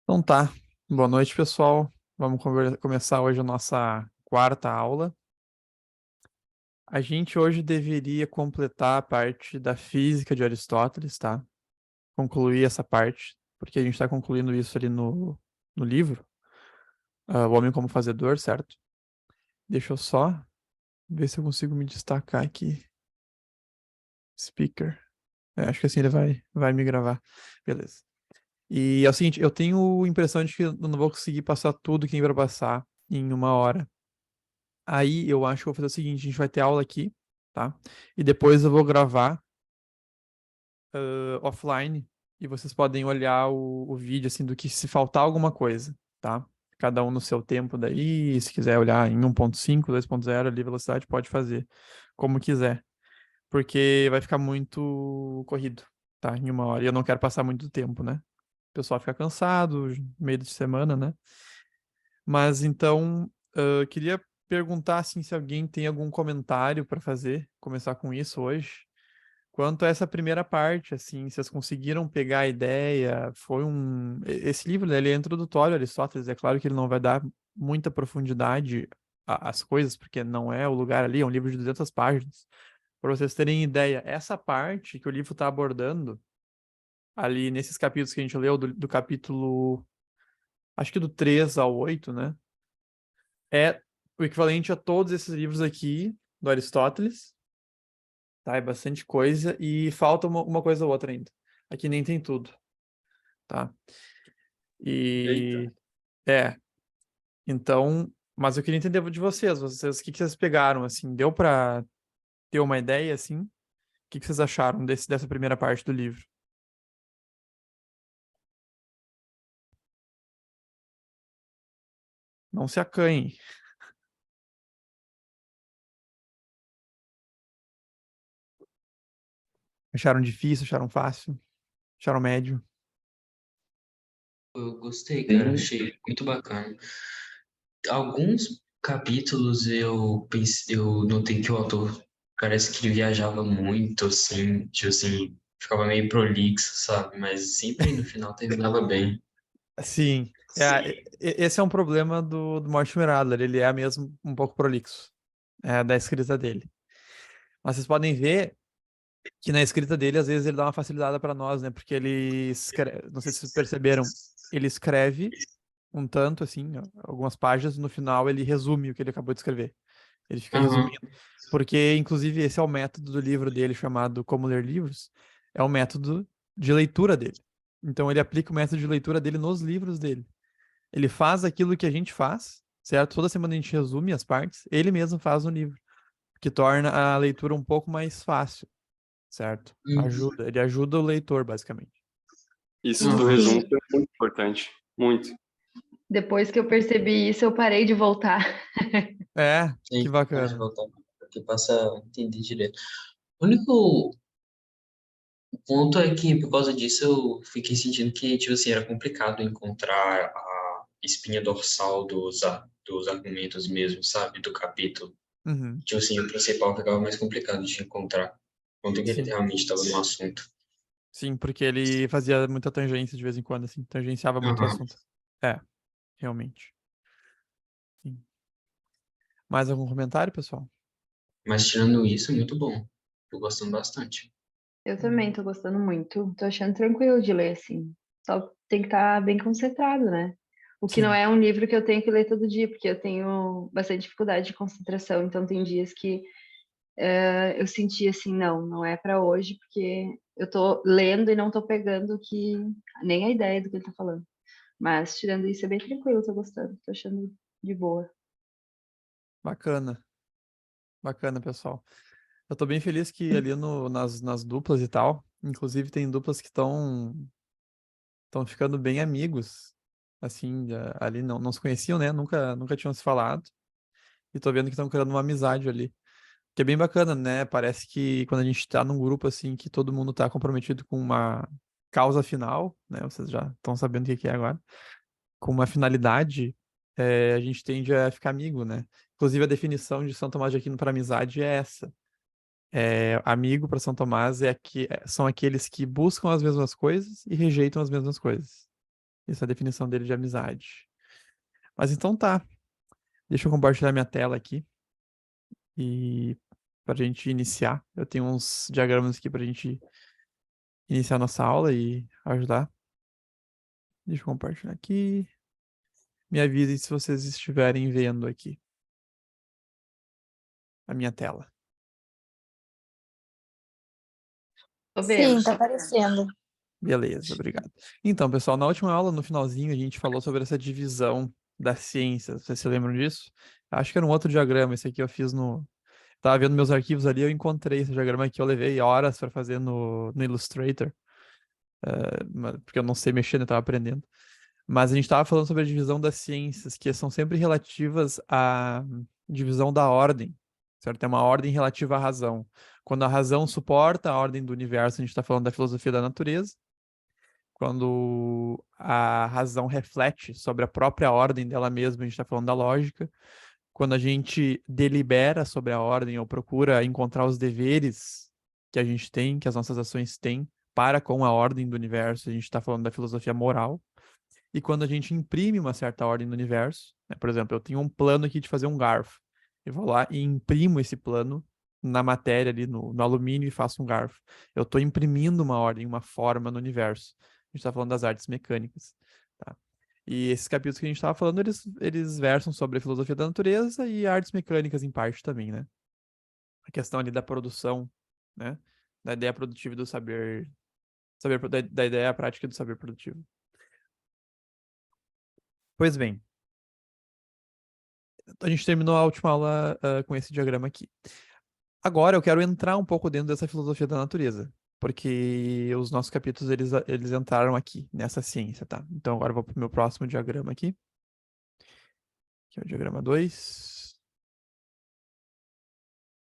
Então tá. Boa noite, pessoal. Vamos começar hoje a nossa quarta aula. A gente hoje deveria completar a parte da física de Aristóteles, tá? Concluir essa parte, porque a gente está concluindo isso ali no livro, O Homem como Fazedor, certo? Deixa eu só ver se eu consigo me destacar aqui. Speaker. Acho que assim ele vai me gravar. Beleza. E é o seguinte, eu tenho a impressão de que eu não vou conseguir passar tudo que tem para passar em uma hora. Aí eu acho que eu vou fazer o seguinte, a gente vai ter aula aqui, tá? E depois eu vou gravar offline e vocês podem olhar o vídeo, assim, do que se faltar alguma coisa, tá? Cada um no seu tempo daí, se quiser olhar em 1.5, 2.0 ali, velocidade, pode fazer como quiser. Porque vai ficar muito corrido, tá? Em uma hora. E eu não quero passar muito tempo, né? O pessoal fica cansado, meio de semana, né? Mas então, eu queria perguntar assim, se alguém tem algum comentário para fazer, começar com isso hoje. Quanto a essa primeira parte, assim, vocês conseguiram pegar a ideia? Foi um. Esse livro, né, ele é introdutório a Aristóteles, é claro que ele não vai dar muita profundidade às coisas, porque não é o lugar ali, é um livro de 200 páginas. Para vocês terem ideia, essa parte que o livro está abordando, ali nesses capítulos que a gente leu, do capítulo, acho que do 3 ao 8, né? É o equivalente a todos esses livros aqui do Aristóteles, tá? É bastante coisa e falta uma coisa ou outra ainda. Aqui nem tem tudo, tá? Eita. E é, então, mas eu queria entender de vocês, o que que vocês pegaram assim? Deu para ter uma ideia assim? O que que vocês acharam dessa primeira parte do livro? Não se acanhem. Acharam difícil, acharam fácil, acharam médio? Eu gostei, cara, achei muito bacana. Alguns capítulos eu notei que o autor parece que ele viajava muito, assim, tipo assim, ficava meio prolixo, sabe? Mas sempre no final terminava bem. Sim, esse é um problema do Mortimer Adler, ele é mesmo um pouco prolixo, da escrita dele. Mas vocês podem ver que na escrita dele, às vezes, ele dá uma facilitada para nós, né? Porque ele escreve, não sei se vocês perceberam, ele escreve um tanto, assim, ó, algumas páginas, e no final ele resume o que ele acabou de escrever. Ele fica Aham, resumindo. Porque, inclusive, esse é o método do livro dele chamado Como Ler Livros, é o método de leitura dele. Então, ele aplica o método de leitura dele nos livros dele. Ele faz aquilo que a gente faz, certo? Toda semana a gente resume as partes, ele mesmo faz no livro, que torna a leitura um pouco mais fácil, certo? uhum, Ele ajuda o leitor, basicamente. Isso do aham. resumo Sim, foi muito importante. Muito. depois que eu percebi isso, eu parei de voltar. É, que Sim, pode bacana. voltar, porque passa a entender direito. O único ponto é que, por causa disso, eu fiquei sentindo que, tipo assim, era complicado encontrar a espinha dorsal dos argumentos mesmo, sabe? Do capítulo. Uhum, Tipo assim, o principal ficava mais complicado de encontrar. Quanto que ele sim. realmente estava no assunto. Sim, porque ele fazia muita tangência de vez em quando, assim, tangenciava muito o Aham. assunto. É, realmente. Sim. Mais algum comentário, pessoal? Mas tirando isso, é muito bom. Tô gostando bastante. Eu também Hum, tô gostando muito. Tô achando tranquilo de ler, assim. Só tem que estar bem concentrado, né? O que não Sim, é um livro que eu tenho que ler todo dia, porque eu tenho bastante dificuldade de concentração. Então tem dias que eu senti assim, não é pra hoje, porque eu tô lendo e não tô pegando nem a ideia do que ele tá falando. Mas tirando isso, é bem tranquilo, tô gostando. Tô achando de boa. bacana. Bacana, pessoal. Eu tô bem feliz que ali nas duplas e tal, inclusive tem duplas que estão ficando bem amigos, assim, ali não se conheciam, né? Nunca tinham se falado. E tô vendo que estão criando uma amizade ali. Que é bem bacana, né? Parece que quando a gente tá num grupo assim, que todo mundo tá comprometido com uma causa final, né? Vocês já estão sabendo o que que é agora. Com uma finalidade, a gente tende a ficar amigo, né? Inclusive a definição de São Tomás de Aquino para amizade é essa. Amigo para São Tomás são aqueles que buscam as mesmas coisas e rejeitam as mesmas coisas. Essa é a definição dele de amizade. Mas então tá. Deixa eu compartilhar minha tela aqui. E pra gente iniciar. Eu tenho uns diagramas aqui pra gente iniciar nossa aula e ajudar. Deixa eu compartilhar aqui. Me avisem se vocês estiverem vendo aqui a minha tela. Tô Sim, vendo. tá aparecendo. Beleza, obrigado. Então, pessoal, na última aula, no finalzinho, a gente falou sobre essa divisão da ciência. Vocês se lembram disso? Acho que era um outro diagrama. Esse aqui eu fiz no. Tava vendo meus arquivos ali, eu encontrei esse diagrama aqui. Eu levei horas para fazer no Illustrator, porque eu não sei mexer, né? Eu tava aprendendo. Mas a gente estava falando sobre a divisão das ciências, que são sempre relativas à divisão da ordem, certo? É uma ordem relativa à razão. Quando a razão suporta a ordem do universo, a gente está falando da filosofia da natureza. Quando a razão reflete sobre a própria ordem dela mesma, a gente está falando da lógica. Quando a gente delibera sobre a ordem ou procura encontrar os deveres que a gente tem, que as nossas ações têm para com a ordem do universo, a gente está falando da filosofia moral. E quando a gente imprime uma certa ordem no universo, né? Por exemplo, eu tenho um plano aqui de fazer um garfo. Eu vou lá e imprimo esse plano na matéria ali, no alumínio, e faço um garfo. Eu estou imprimindo uma ordem, uma forma no universo. A gente está falando das artes mecânicas. Tá? E esses capítulos que a gente estava falando, eles versam sobre a filosofia da natureza e artes mecânicas em parte também, né? A questão ali da produção, né? Da ideia produtiva e do da ideia prática do saber produtivo. Pois bem, a gente terminou a última aula com esse diagrama aqui. Agora eu quero entrar um pouco dentro dessa filosofia da natureza, porque os nossos capítulos eles entraram aqui, nessa ciência, tá? Então agora eu vou para o meu próximo diagrama aqui, que é o diagrama 2,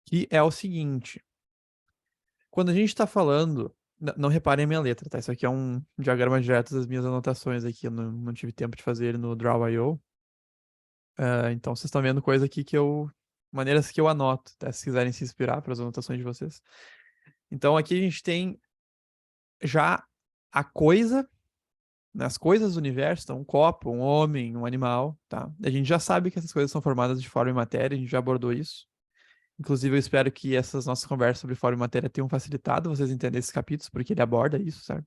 que é o seguinte. Quando a gente está falando... Não reparem a minha letra, tá? Isso aqui é um diagrama direto das minhas anotações aqui, eu não tive tempo de fazer ele no Draw.io. Então vocês estão vendo coisa aqui maneiras que eu anoto, tá? Se quiserem se inspirar para as anotações de vocês. Então aqui a gente tem já a coisa, né? As coisas do universo, então um copo, um homem, um animal, tá? A gente já sabe que essas coisas são formadas de forma e matéria, a gente já abordou isso. Inclusive eu espero que essas nossas conversas sobre forma e matéria tenham facilitado vocês entenderem esses capítulos, porque ele aborda isso, certo?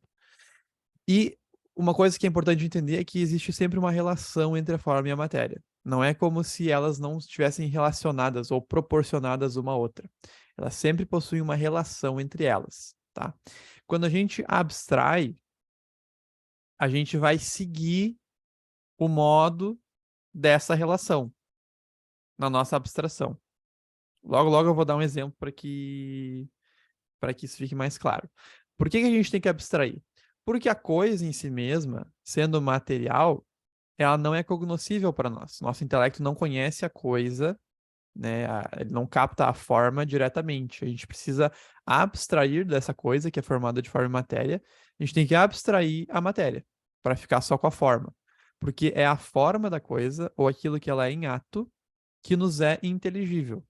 E uma coisa que é importante entender é que existe sempre uma relação entre a forma e a matéria. Não é como se elas não estivessem relacionadas ou proporcionadas uma à outra. Elas sempre possuem uma relação entre elas, tá? Quando a gente abstrai, a gente vai seguir o modo dessa relação na nossa abstração. Logo, logo eu vou dar um exemplo para que isso fique mais claro. Por que a gente tem que abstrair? Porque a coisa em si mesma, sendo material, ela não é cognoscível para nós. Nosso intelecto não conhece a coisa, né? Ele não capta a forma diretamente. A gente precisa abstrair dessa coisa que é formada de forma e matéria. A gente tem que abstrair a matéria para ficar só com a forma. Porque é a forma da coisa, ou aquilo que ela é em ato, que nos é inteligível.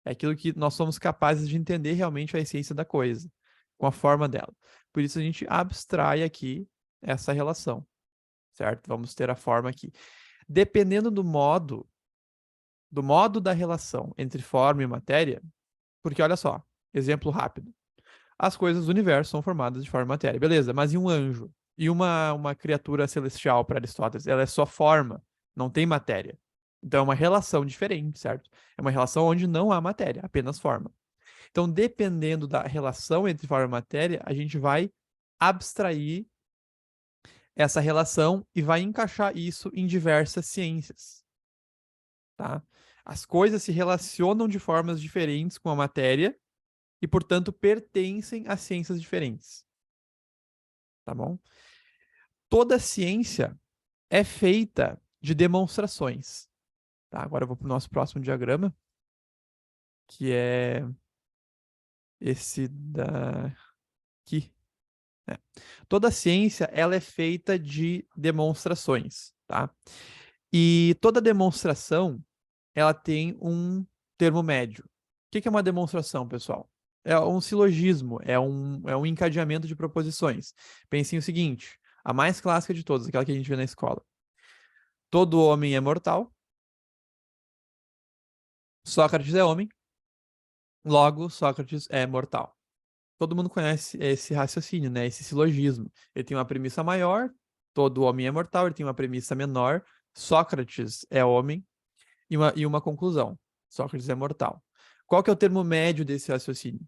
É aquilo que nós somos capazes de entender realmente a essência da coisa, com a forma dela. Por isso a gente abstrai aqui essa relação, certo? Vamos ter a forma aqui. Dependendo do modo da relação entre forma e matéria, porque olha só, exemplo rápido. As coisas do universo são formadas de forma e matéria, beleza, mas e um anjo? E uma criatura celestial para Aristóteles? Ela é só forma, não tem matéria. Então é uma relação diferente, certo? É uma relação onde não há matéria, apenas forma. Então, dependendo da relação entre forma e matéria, a gente vai abstrair essa relação e vai encaixar isso em diversas ciências, tá? As coisas se relacionam de formas diferentes com a matéria e, portanto, pertencem a ciências diferentes, tá bom? Toda ciência é feita de demonstrações, tá? Agora eu vou para o nosso próximo diagrama, que é esse daqui. Toda ciência ela é feita de demonstrações, tá? E toda demonstração ela tem um termo médio. O que é uma demonstração, pessoal? É um silogismo, é um encadeamento de proposições. Pensem o seguinte: A mais clássica de todas, aquela que a gente vê na escola. Todo homem é mortal. Sócrates é homem. Logo, Sócrates é mortal. Todo mundo conhece esse raciocínio, né? Esse silogismo. Ele tem uma premissa maior, todo homem é mortal. Ele tem uma premissa menor, Sócrates é homem. E uma conclusão, Sócrates é mortal. Qual que é o termo médio desse raciocínio?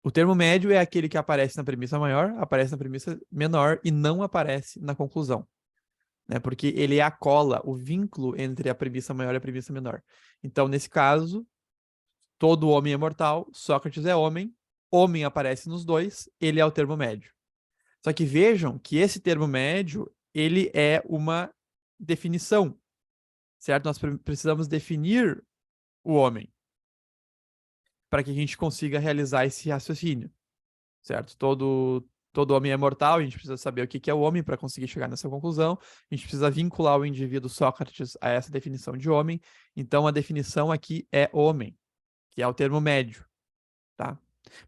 O termo médio é aquele que aparece na premissa maior, aparece na premissa menor e não aparece na conclusão. Né? Porque ele é a cola, o vínculo entre a premissa maior e a premissa menor. Então, nesse caso, todo homem é mortal, Sócrates é homem aparece nos dois, ele é o termo médio. Só que vejam que esse termo médio, ele é uma definição, certo? Nós precisamos definir o homem para que a gente consiga realizar esse raciocínio, certo? Todo homem é mortal, a gente precisa saber o que é o homem para conseguir chegar nessa conclusão. A gente precisa vincular o indivíduo Sócrates a essa definição de homem. Então, a definição aqui é homem, que é o termo médio, tá?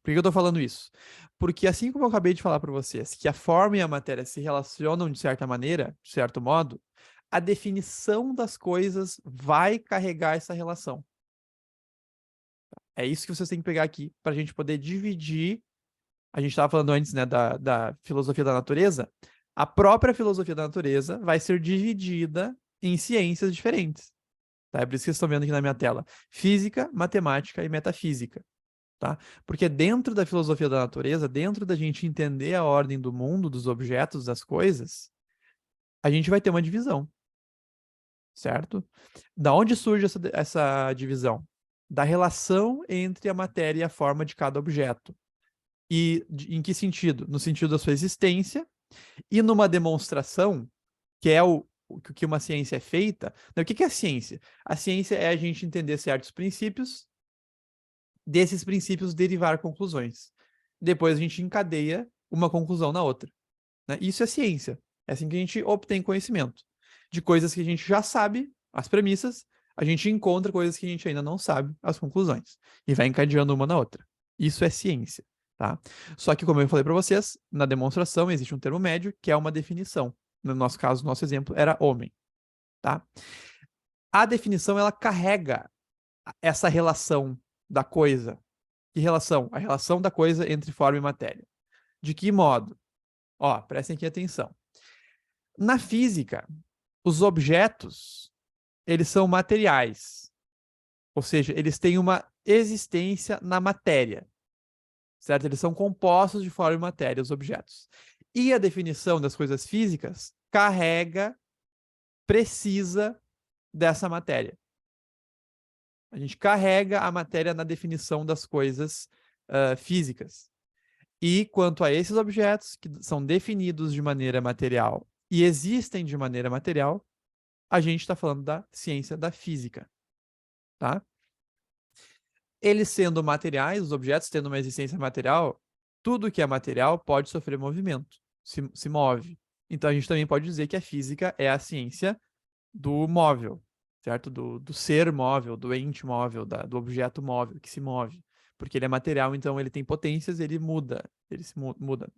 Por que eu estou falando isso? Porque assim como eu acabei de falar para vocês, que a forma e a matéria se relacionam de certa maneira, de certo modo, a definição das coisas vai carregar essa relação. É isso que vocês têm que pegar aqui para a gente poder dividir. A gente estava falando antes, né, da filosofia da natureza. A própria filosofia da natureza vai ser dividida em ciências diferentes. Tá? É por isso que vocês estão vendo aqui na minha tela. Física, matemática e metafísica. Tá? Porque dentro da filosofia da natureza, dentro da gente entender a ordem do mundo, dos objetos, das coisas, a gente vai ter uma divisão. Certo? Da onde surge essa divisão? Da relação entre a matéria e a forma de cada objeto. E em que sentido? No sentido da sua existência e numa demonstração, que é o que uma ciência é feita. O que é a ciência? A ciência é a gente entender certos princípios, desses princípios derivar conclusões. Depois a gente encadeia uma conclusão na outra. Né? Isso é ciência. É assim que a gente obtém conhecimento. De coisas que a gente já sabe, as premissas, a gente encontra coisas que a gente ainda não sabe, as conclusões. E vai encadeando uma na outra. Isso é ciência. Tá? Só que, como eu falei para vocês, na demonstração existe um termo médio, que é uma definição. No nosso caso, nosso exemplo era homem. Tá? A definição, ela carrega essa relação da coisa. Que relação? A relação da coisa entre forma e matéria. De que modo? Ó, prestem aqui atenção. Na física, os objetos, eles são materiais. Ou seja, eles têm uma existência na matéria. Certo? Eles são compostos de forma e matéria, os objetos. E a definição das coisas físicas precisa dessa matéria. A gente carrega a matéria na definição das coisas físicas. E quanto a esses objetos, que são definidos de maneira material e existem de maneira material, a gente está falando da ciência da física. Tá? Eles sendo materiais, os objetos tendo uma existência material, tudo que é material pode sofrer movimento, se move. Então a gente também pode dizer que a física é a ciência do móvel, certo? Do ser móvel, do ente móvel, do objeto móvel que se move. Porque ele é material, então ele tem potências, ele muda, ele se muda.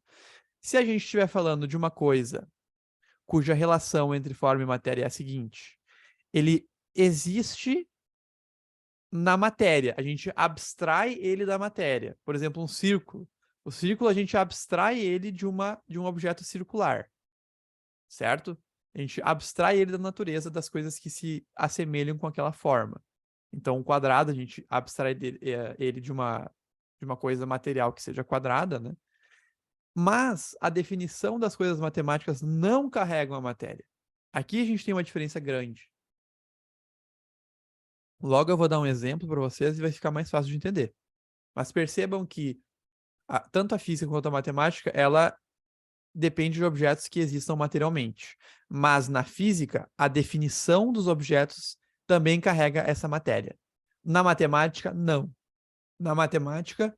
Se a gente estiver falando de uma coisa cuja relação entre forma e matéria é a seguinte, ele existe na matéria, a gente abstrai ele da matéria. Por exemplo, um círculo. O círculo a gente abstrai ele de um objeto circular, certo? A gente abstrai ele da natureza das coisas que se assemelham com aquela forma. Então, um quadrado, a gente abstrai ele de uma coisa material que seja quadrada, né? Mas a definição das coisas matemáticas não carregam a matéria. Aqui a gente tem uma diferença grande. Logo eu vou dar um exemplo para vocês e vai ficar mais fácil de entender. Mas percebam que tanto a física quanto a matemática, ela depende de objetos que existam materialmente. Mas na física, a definição dos objetos também carrega essa matéria. Na matemática, não. Na matemática,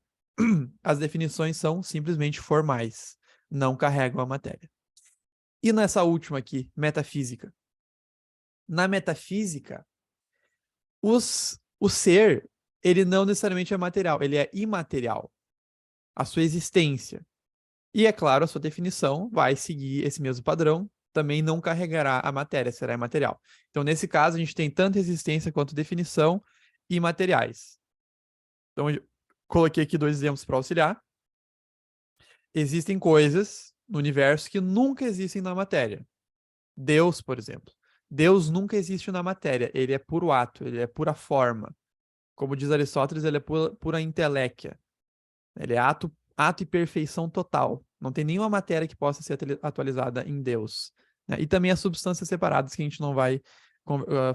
as definições são simplesmente formais, não carregam a matéria. E nessa última aqui, metafísica? Na metafísica, o ser, ele não necessariamente é material, ele é imaterial. A sua existência. E, é claro, a sua definição vai seguir esse mesmo padrão, também não carregará a matéria, será imaterial. Então, nesse caso, a gente tem tanto existência quanto definição e materiais. Então, eu coloquei aqui 2 exemplos para auxiliar. Existem coisas no universo que nunca existem na matéria. Deus, por exemplo. Deus nunca existe na matéria, ele é puro ato, ele é pura forma. Como diz Aristóteles, ele é pura inteléquia. Ele é ato e perfeição total. Não tem nenhuma matéria que possa ser atualizada em Deus. Né? E também as substâncias separadas, que a gente não vai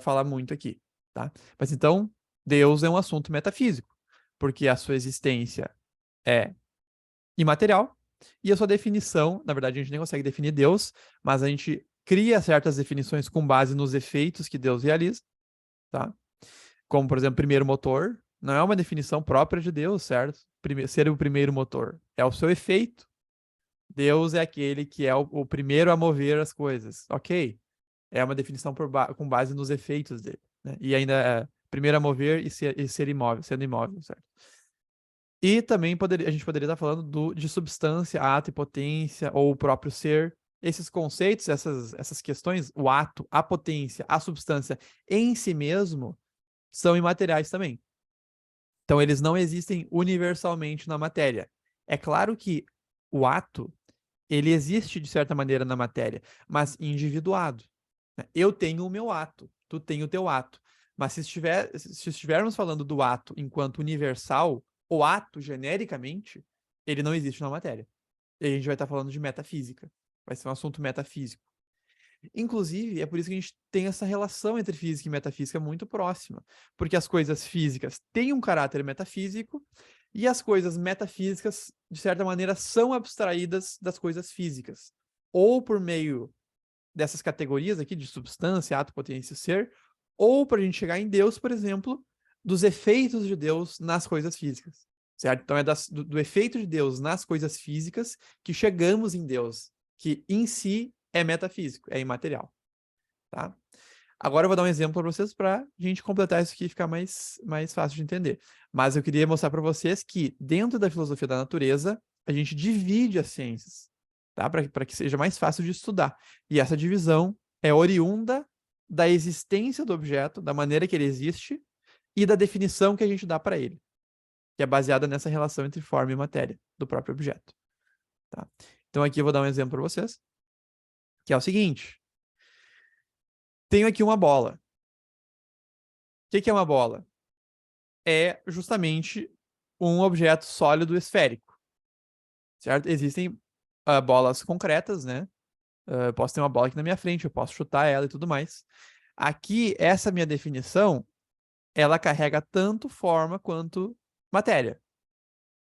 falar muito aqui. Tá? Mas então, Deus é um assunto metafísico, porque a sua existência é imaterial e a sua definição, na verdade, a gente nem consegue definir Deus, mas a gente cria certas definições com base nos efeitos que Deus realiza, tá? Como, por exemplo, primeiro motor, não é uma definição própria de Deus, certo? Ser o primeiro motor. É o seu efeito. Deus é aquele que é o primeiro a mover as coisas. Ok. É uma definição com base nos efeitos dele. Né? E ainda é primeiro a mover e ser imóvel, sendo imóvel, certo? E também a gente poderia estar falando de substância, ato e potência, ou o próprio ser. Esses conceitos, essas questões, o ato, a potência, a substância em si mesmo, são imateriais também. Então, eles não existem universalmente na matéria. É claro que o ato, ele existe de certa maneira na matéria, mas individuado. Né? Eu tenho o meu ato, tu tem o teu ato. Mas se estivermos falando do ato enquanto universal, o ato, genericamente, ele não existe na matéria. E a gente vai estar falando de metafísica. Vai ser um assunto metafísico. Inclusive, é por isso que a gente tem essa relação entre física e metafísica muito próxima. Porque as coisas físicas têm um caráter metafísico e as coisas metafísicas, de certa maneira, são abstraídas das coisas físicas. Ou por meio dessas categorias aqui de substância, ato, potência e ser, ou para a gente chegar em Deus, por exemplo, dos efeitos de Deus nas coisas físicas. Certo? Então é do efeito de Deus nas coisas físicas que chegamos em Deus, que em si é metafísico, é imaterial. Tá? Agora eu vou dar um exemplo para vocês para a gente completar isso aqui e ficar mais fácil de entender. Mas eu queria mostrar para vocês que dentro da filosofia da natureza, a gente divide as ciências, tá? Para que seja mais fácil de estudar. E essa divisão é oriunda da existência do objeto, da maneira que ele existe e da definição que a gente dá para ele, que é baseada nessa relação entre forma e matéria do próprio objeto. Tá? Então aqui eu vou dar um exemplo para vocês, que é o seguinte. Tenho aqui uma bola. O que é uma bola? É justamente um objeto sólido esférico. Certo? Existem bolas concretas, né? Eu posso ter uma bola aqui na minha frente, eu posso chutar ela e tudo mais. Aqui, essa minha definição, ela carrega tanto forma quanto matéria.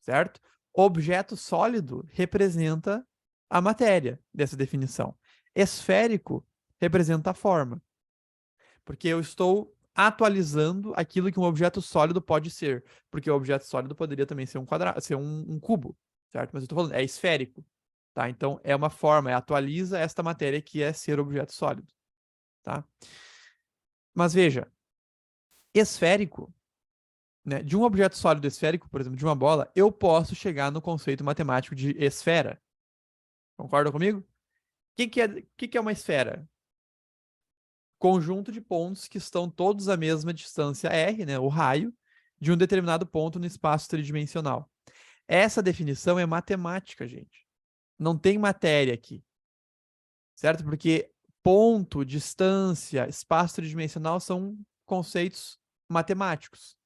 Certo? Objeto sólido representa a matéria dessa definição. Esférico representa a forma. Porque eu estou atualizando aquilo que um objeto sólido pode ser. Porque o objeto sólido poderia também ser um quadrado, ser um cubo, certo? Mas eu estou falando, é esférico. Tá? Então, é uma forma, atualiza esta matéria que é ser objeto sólido. Tá? Mas veja, esférico, né? De um objeto sólido esférico, por exemplo, de uma bola, eu posso chegar no conceito matemático de esfera. Concordam comigo? O que é uma esfera? Conjunto de pontos que estão todos à mesma distância r, né, o raio, de um determinado ponto no espaço tridimensional. Essa definição é matemática, gente. Não tem matéria aqui. Certo? Porque ponto, distância, espaço tridimensional são conceitos matemáticos.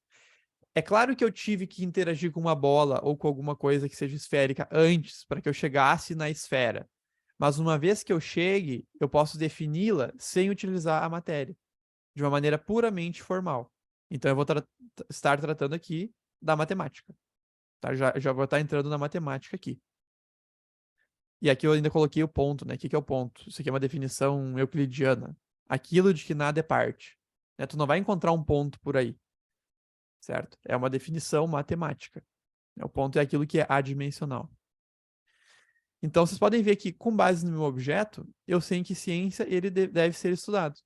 É claro que eu tive que interagir com uma bola ou com alguma coisa que seja esférica antes para que eu chegasse na esfera. Mas uma vez que eu chegue, eu posso defini-la sem utilizar a matéria, de uma maneira puramente formal. Então, eu vou estar tratando aqui da matemática. Tá? Já vou estar entrando na matemática aqui. E aqui eu ainda coloquei o ponto, né? O que é o ponto? Isso aqui é uma definição euclidiana. Aquilo de que nada é parte. Né? Tu não vai encontrar um ponto por aí. Certo? É uma definição matemática. O ponto é aquilo que é adimensional. Então, vocês podem ver que, com base no meu objeto, eu sei em que ciência ele deve ser estudado.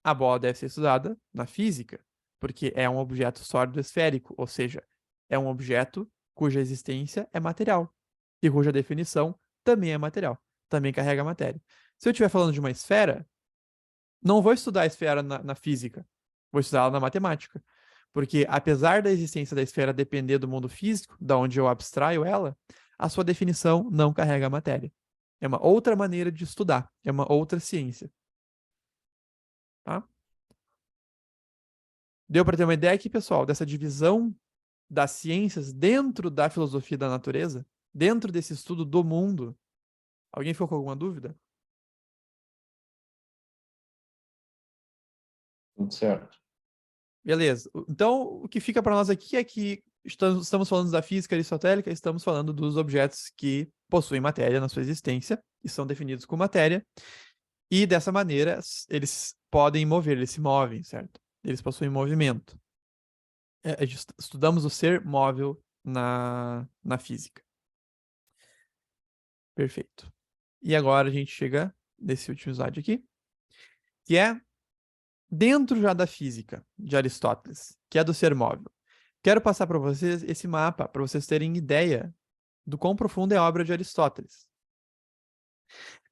A bola deve ser estudada na física, porque é um objeto sólido esférico, ou seja, é um objeto cuja existência é material e cuja definição também é material, também carrega matéria. Se eu estiver falando de uma esfera, não vou estudar a esfera na física, vou estudar ela na matemática. Porque apesar da existência da esfera depender do mundo físico, da onde eu abstraio ela, a sua definição não carrega matéria. É uma outra maneira de estudar, é uma outra ciência. Tá? Deu para ter uma ideia aqui, pessoal, dessa divisão das ciências dentro da filosofia da natureza? Dentro desse estudo do mundo? Alguém ficou com alguma dúvida? Tudo certo. Beleza. Então, o que fica para nós aqui é que estamos falando da física aristotélica, estamos falando dos objetos que possuem matéria na sua existência e são definidos como matéria, e dessa maneira eles podem mover, eles se movem, certo? Eles possuem movimento. Estudamos o ser móvel na física. Perfeito. E agora a gente chega nesse último slide aqui, que é dentro já da física de Aristóteles, que é do ser móvel. Quero passar para vocês esse mapa, para vocês terem ideia do quão profunda é a obra de Aristóteles.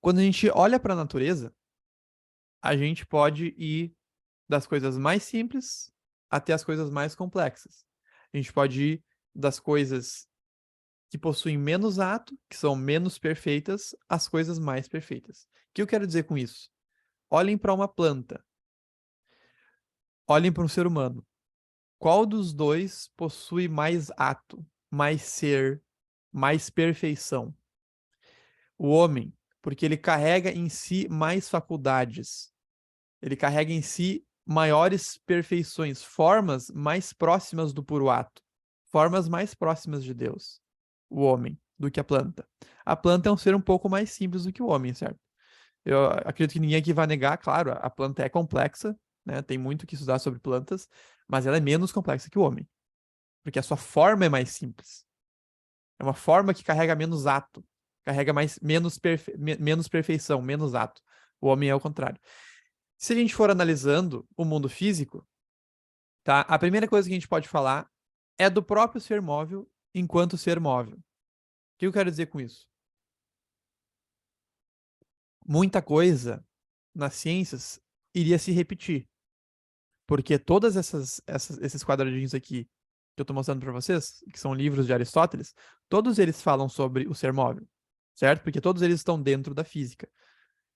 Quando a gente olha para a natureza, a gente pode ir das coisas mais simples até as coisas mais complexas. A gente pode ir das coisas que possuem menos ato, que são menos perfeitas, às coisas mais perfeitas. O que eu quero dizer com isso? Olhem para uma planta. Olhem para um ser humano. Qual dos dois possui mais ato, mais ser, mais perfeição? O homem, porque ele carrega em si mais faculdades. Ele carrega em si maiores perfeições, formas mais próximas do puro ato, formas mais próximas de Deus, o homem, do que a planta. A planta é um ser um pouco mais simples do que o homem, certo? Eu acredito que ninguém aqui vai negar, claro, a planta é complexa, né? Tem muito que estudar sobre plantas, mas ela é menos complexa que o homem, porque a sua forma é mais simples. É uma forma que carrega menos ato, carrega menos perfeição, menos ato. O homem é o contrário. Se a gente for analisando o mundo físico, tá? A primeira coisa que a gente pode falar é do próprio ser móvel enquanto ser móvel. O que eu quero dizer com isso? Muita coisa nas ciências iria se repetir. Porque todas esses quadradinhos aqui que eu estou mostrando para vocês, que são livros de Aristóteles, todos eles falam sobre o ser móvel, certo? Porque todos eles estão dentro da física.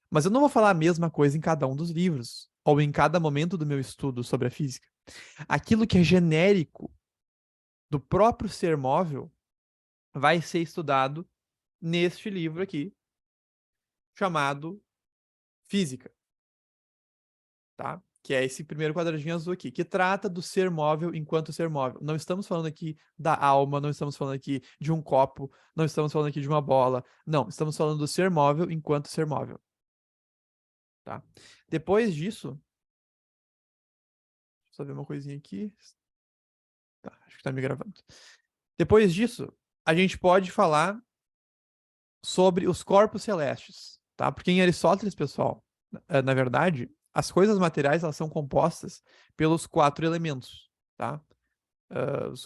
Mas eu não vou falar a mesma coisa em cada um dos livros, ou em cada momento do meu estudo sobre a física. Aquilo que é genérico do próprio ser móvel vai ser estudado neste livro aqui, chamado Física, tá? Que é esse primeiro quadradinho azul aqui, que trata do ser móvel enquanto ser móvel. Não estamos falando aqui da alma, não estamos falando aqui de um copo, não estamos falando aqui de uma bola. Não, estamos falando do ser móvel enquanto ser móvel. Tá? Depois disso, deixa eu só ver uma coisinha aqui. Tá, acho que tá me gravando. Depois disso, a gente pode falar sobre os corpos celestes, tá? Porque em Aristóteles, pessoal, na verdade, as coisas materiais elas são compostas pelos 4 elementos, tá?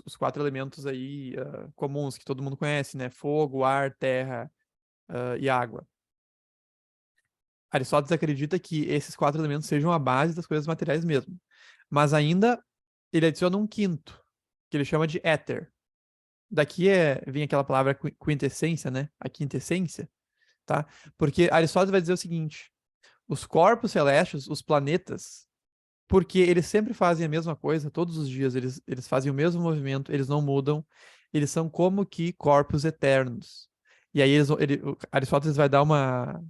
Os 4 elementos aí comuns que todo mundo conhece, né? Fogo, ar, terra e água. Aristóteles acredita que esses 4 elementos sejam a base das coisas materiais mesmo. Mas ainda ele adiciona um quinto, que ele chama de éter. Daqui vem aquela palavra quintessência, né? A quintessência, tá? Porque Aristóteles vai dizer o seguinte: os corpos celestes, os planetas, porque eles sempre fazem a mesma coisa, todos os dias eles fazem o mesmo movimento, eles não mudam, eles são como que corpos eternos. E aí Aristóteles vai dar uma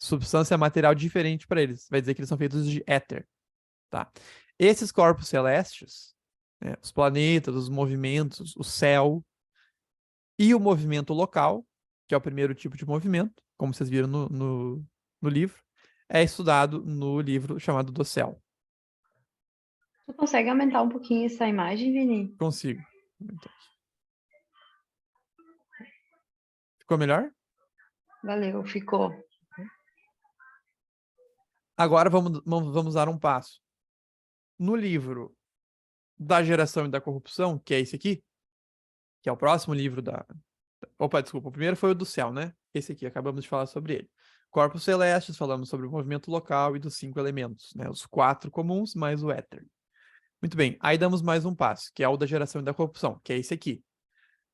substância material diferente para eles, vai dizer que eles são feitos de éter, tá? Esses corpos celestes, né, os planetas, os movimentos, o céu e o movimento local, que é o primeiro tipo de movimento, como vocês viram no livro, é estudado no livro chamado Do Céu. Tu consegue aumentar um pouquinho essa imagem, Vini? Consigo. Ficou melhor? Valeu, ficou. Agora vamos dar um passo. No livro da Geração e da Corrupção, que é esse aqui, que é o próximo livro da Opa, desculpa. O primeiro foi o do céu, né? Esse aqui, acabamos de falar sobre ele. Corpos celestes, falamos sobre o movimento local e dos 5 elementos, né? Os 4 comuns mais o éter. Muito bem, aí damos mais um passo, que é o da geração e da corrupção, que é esse aqui.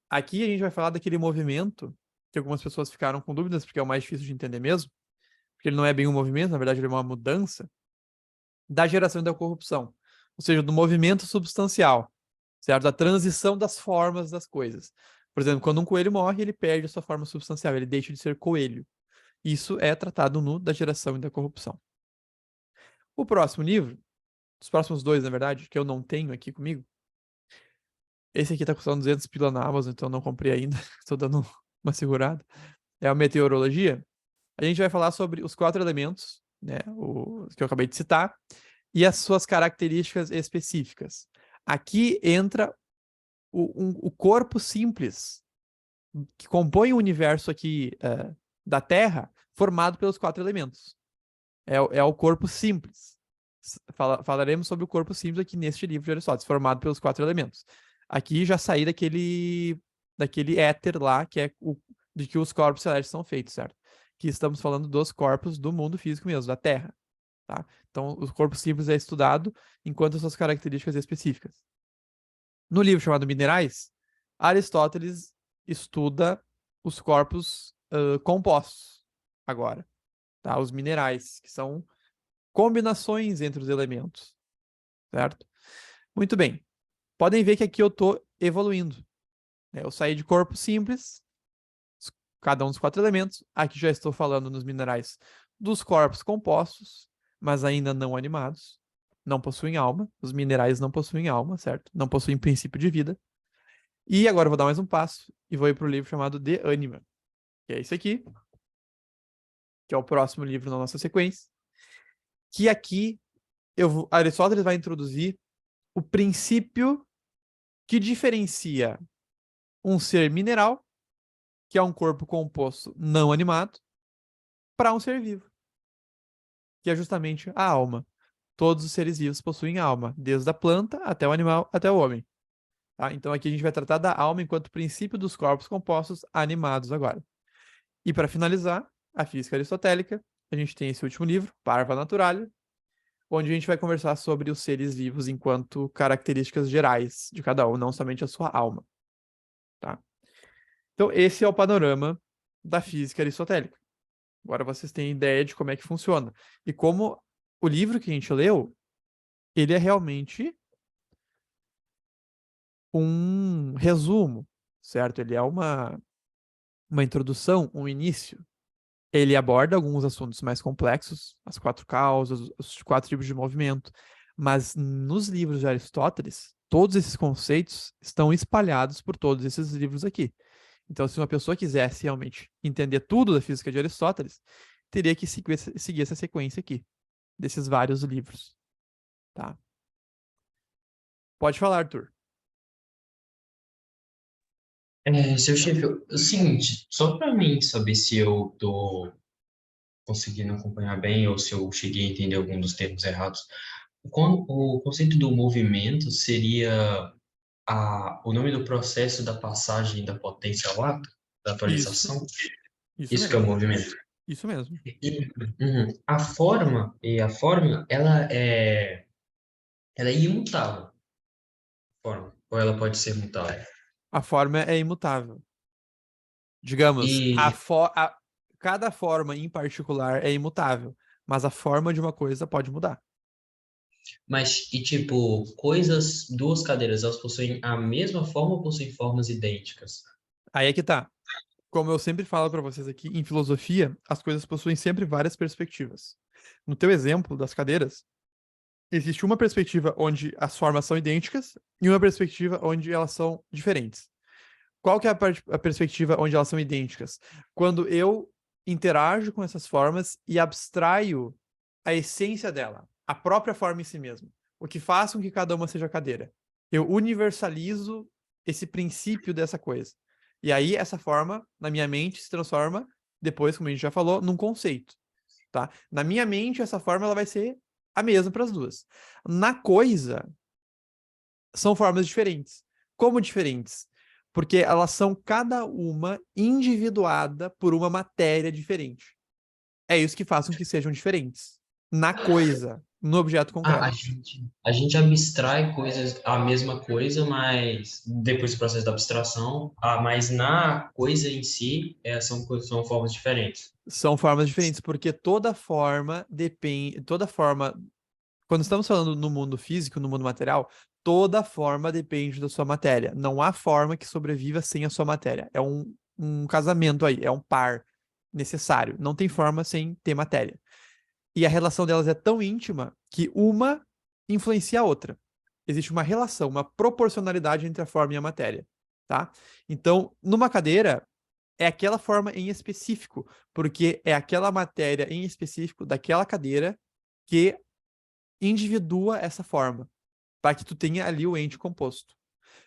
Aqui a gente vai falar daquele movimento que algumas pessoas ficaram com dúvidas, porque é o mais difícil de entender mesmo, porque ele não é bem um movimento, na verdade ele é uma mudança da geração e da corrupção, ou seja, do movimento substancial, certo? Da transição das formas das coisas. Por exemplo, quando um coelho morre, ele perde a sua forma substancial, ele deixa de ser coelho. Isso é tratado no da geração e da corrupção. O próximo livro, os próximos dois, na verdade, que eu não tenho aqui comigo, esse aqui tá custando 200 pila na Amazon, então eu não comprei ainda, estou dando uma segurada. É a meteorologia. A gente vai falar sobre os 4 elementos, né, o que eu acabei de citar, e as suas características específicas. Aqui entra o corpo simples que compõe o universo aqui da Terra, formado pelos 4 elementos. É o corpo simples. Falaremos sobre o corpo simples aqui neste livro de Aristóteles, formado pelos 4 elementos. Aqui já saí daquele éter lá, que é de que os corpos celestes são feitos, certo? Que estamos falando dos corpos do mundo físico mesmo, da Terra. Tá? Então, o corpo simples é estudado enquanto as suas características específicas. No livro chamado Minerais, Aristóteles estuda os corpos compostos agora, tá? Os minerais, que são combinações entre os elementos, certo? Muito bem. Podem ver que aqui eu estou evoluindo, né? Eu saí de corpo simples, cada um dos 4 elementos. Aqui já estou falando nos minerais dos corpos compostos, mas ainda não animados. Não possuem alma. Os minerais não possuem alma, certo? Não possuem princípio de vida. E agora eu vou dar mais um passo e vou ir para o livro chamado De Anima, que é esse aqui, que é o próximo livro na nossa sequência. Que aqui Aristóteles vai introduzir o princípio que diferencia um ser mineral, que é um corpo composto não animado, para um ser vivo, que é justamente a alma. Todos os seres vivos possuem alma, desde a planta até o animal, até o homem. Tá? Então aqui a gente vai tratar da alma enquanto princípio dos corpos compostos animados agora. E para finalizar, a física aristotélica, a gente tem esse último livro, Parva Naturalia, onde a gente vai conversar sobre os seres vivos enquanto características gerais de cada um, não somente a sua alma. Tá? Então esse é o panorama da física aristotélica. Agora vocês têm ideia de como é que funciona. E como o livro que a gente leu, ele é realmente um resumo, certo? Ele é uma introdução, um início. Ele aborda alguns assuntos mais complexos, as 4 causas, os 4 tipos de movimento, mas nos livros de Aristóteles, todos esses conceitos estão espalhados por todos esses livros aqui. Então, se uma pessoa quisesse realmente entender tudo da física de Aristóteles, teria que seguir essa sequência aqui, desses vários livros. Tá? Pode falar, Arthur. Seu chefe, o seguinte, só para mim saber se eu tô conseguindo acompanhar bem ou se eu cheguei a entender algum dos termos errados, o conceito do movimento seria o nome do processo da passagem da potência ao ato, da Isso, atualização? isso Isso que é o mesmo. movimento. Isso mesmo. A forma e a fórmula, ela é imutável, forma, ou ela pode ser mutável. A forma é imutável. Digamos, E, cada forma em particular é imutável, mas a forma de uma coisa pode mudar. tipo, duas cadeiras, elas possuem a mesma forma ou possuem formas idênticas? Aí é que tá. Como eu sempre falo para vocês aqui, em filosofia, as coisas possuem sempre várias perspectivas. No teu exemplo das cadeiras, existe uma perspectiva onde as formas são idênticas e uma perspectiva onde elas são diferentes. Qual que é a perspectiva onde elas são idênticas? Quando eu interajo com essas formas e abstraio a essência dela, a própria forma em si mesma, o que faz com que cada uma seja cadeira. Eu universalizo esse princípio dessa coisa. E aí essa forma, na minha mente, se transforma, depois, como a gente já falou, num conceito. Tá? Na minha mente, essa forma ela vai ser a mesma para as duas. Na coisa, são formas diferentes. Como diferentes? Porque elas são cada uma individuada por uma matéria diferente. É isso que faz com que sejam diferentes. Na coisa, no objeto Ah, concreto. a gente abstrai coisas, a mesma coisa, mas depois do processo da abstração, mas na coisa em si, são formas diferentes. São formas diferentes, porque toda forma depende. Toda forma. Quando estamos falando no mundo físico, no mundo material, toda forma depende da sua matéria. Não há forma que sobreviva sem a sua matéria. É um casamento aí, é um par necessário. Não tem forma sem ter matéria. E a relação delas é tão íntima que uma influencia a outra. Existe uma relação, uma proporcionalidade entre a forma e a matéria, tá? Então, numa cadeira, é aquela forma em específico, porque é aquela matéria em específico daquela cadeira que individua essa forma, para que tu tenha ali o ente composto.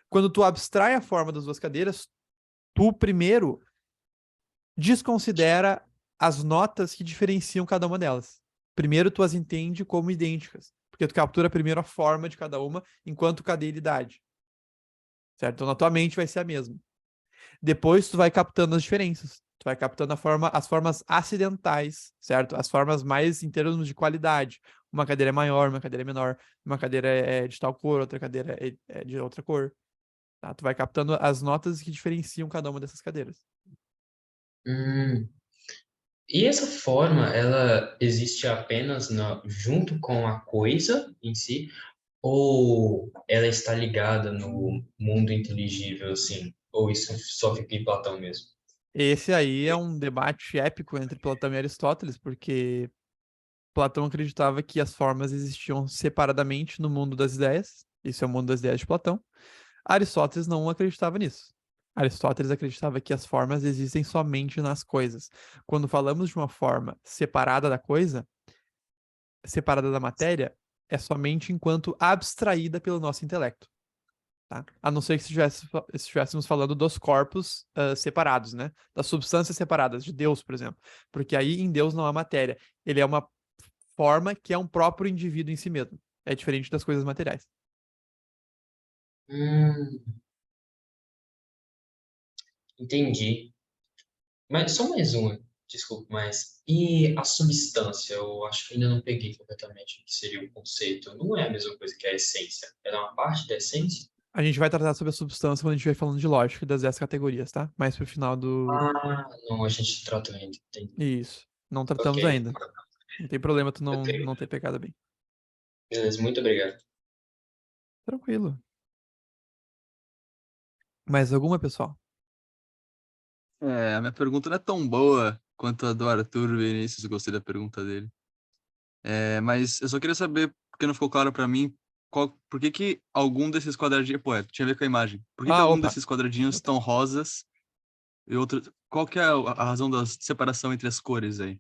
Quando tu abstrai a forma das duas cadeiras, tu primeiro desconsidera as notas que diferenciam cada uma delas. Primeiro tu as entende como idênticas, porque tu captura primeiro a forma de cada uma enquanto cadeiridade. Certo? Então na tua mente vai ser a mesma. Depois tu vai captando as diferenças. Tu vai captando as formas acidentais, certo? As formas mais em termos de qualidade. Uma cadeira é maior, uma cadeira é menor, uma cadeira é de tal cor, outra cadeira é de outra cor. Tá? Tu vai captando as notas que diferenciam cada uma dessas cadeiras. Hum. E essa forma, ela existe apenas junto com a coisa em si, ou ela está ligada no mundo inteligível, assim? Ou isso só fica em Platão mesmo? Esse aí é um debate épico entre Platão e Aristóteles, porque Platão acreditava que as formas existiam separadamente no mundo das ideias. Isso é o mundo das ideias de Platão. Aristóteles não acreditava nisso. Aristóteles acreditava que as formas existem somente nas coisas. Quando falamos de uma forma separada da coisa, separada da matéria, é somente enquanto abstraída pelo nosso intelecto. Tá? A não ser que estivéssemos falando dos corpos separados, né? Das substâncias separadas, de Deus, por exemplo. Porque aí em Deus não há matéria. Ele é uma forma que é um próprio indivíduo em si mesmo. É diferente das coisas materiais. Hum, entendi. Mas só mais uma, desculpa, mas e a substância? Eu acho que ainda não peguei completamente o que seria o conceito. Não é a mesma coisa que a essência. Ela é uma parte da essência? A gente vai tratar sobre a substância quando a gente vai falando de lógica e das 10 categorias, tá? Mais pro final do. Ah, não, a gente trata ainda. Entendi. Isso. Não Ok, tratamos ainda. Não tem problema tu eu tenho. não ter pegado bem. Beleza, muito obrigado. Tranquilo. Mais alguma, pessoal? A minha pergunta não é tão boa quanto a do Arthur Vinícius, eu gostei da pergunta dele. Mas eu só queria saber, porque não ficou claro pra mim, por que algum desses quadradinhos... Pô, tinha a ver com a imagem. Por que algum Opa. desses quadradinhos estão rosas e outros... Qual que é a razão da separação entre as cores aí?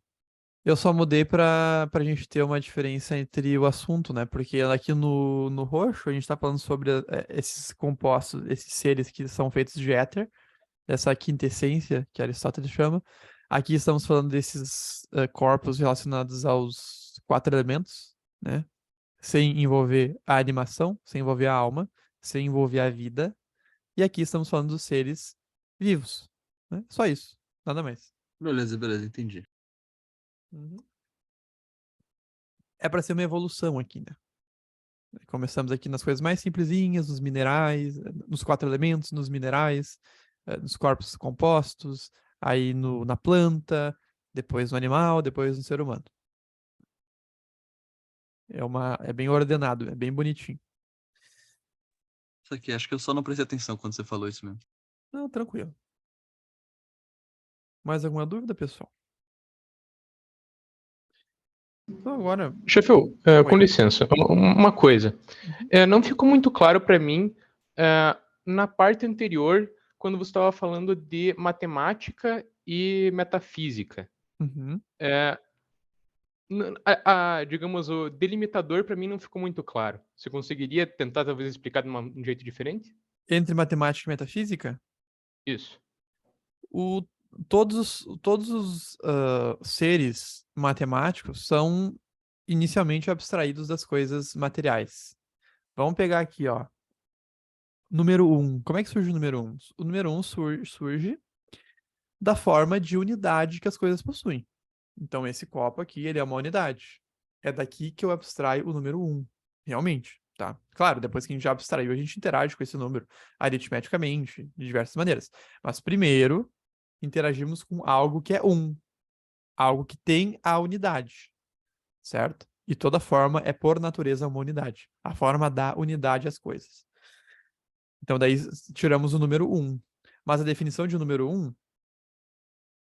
Eu só mudei pra gente ter uma diferença entre o assunto, né? Porque aqui no roxo a gente tá falando sobre esses compostos, esses seres que são feitos de éter, essa quintessência que Aristóteles chama. Aqui estamos falando desses corpos relacionados aos 4 elementos, né? Sem envolver a animação, sem envolver a alma, sem envolver a vida. E aqui estamos falando dos seres vivos, né? Só isso, nada mais. Beleza, entendi. É para ser uma evolução aqui, né? Começamos aqui nas coisas mais simplesinhas, nos minerais, nos 4 elementos, nos minerais, nos corpos compostos, aí na planta, depois no animal, depois no ser humano. É bem ordenado, é bem bonitinho. Isso aqui, acho que eu só não prestei atenção quando você falou isso mesmo. Não, tranquilo. Mais alguma dúvida, pessoal? Então agora. Sheffield, com Oi. licença, uma coisa. Não ficou muito claro para mim, na parte anterior, quando você estava falando de matemática e metafísica. Uhum. Digamos, o delimitador para mim não ficou muito claro. Você conseguiria tentar, talvez, explicar de um jeito diferente? Entre matemática e metafísica, Isso. o, todos os seres matemáticos são inicialmente abstraídos das coisas materiais. Vamos pegar aqui, ó. número 1. Como é que surge o número 1? O número 1 surge da forma de unidade que as coisas possuem. Então, esse copo aqui, ele é uma unidade. É daqui que eu abstraio o número 1, realmente, tá? Claro, depois que a gente já abstraiu, a gente interage com esse número aritmeticamente, de diversas maneiras. Mas primeiro, interagimos com algo que é 1, algo que tem a unidade, certo? E toda forma é, por natureza, uma unidade. A forma dá unidade às coisas. Então, daí tiramos o número 1. Mas a definição de número 1,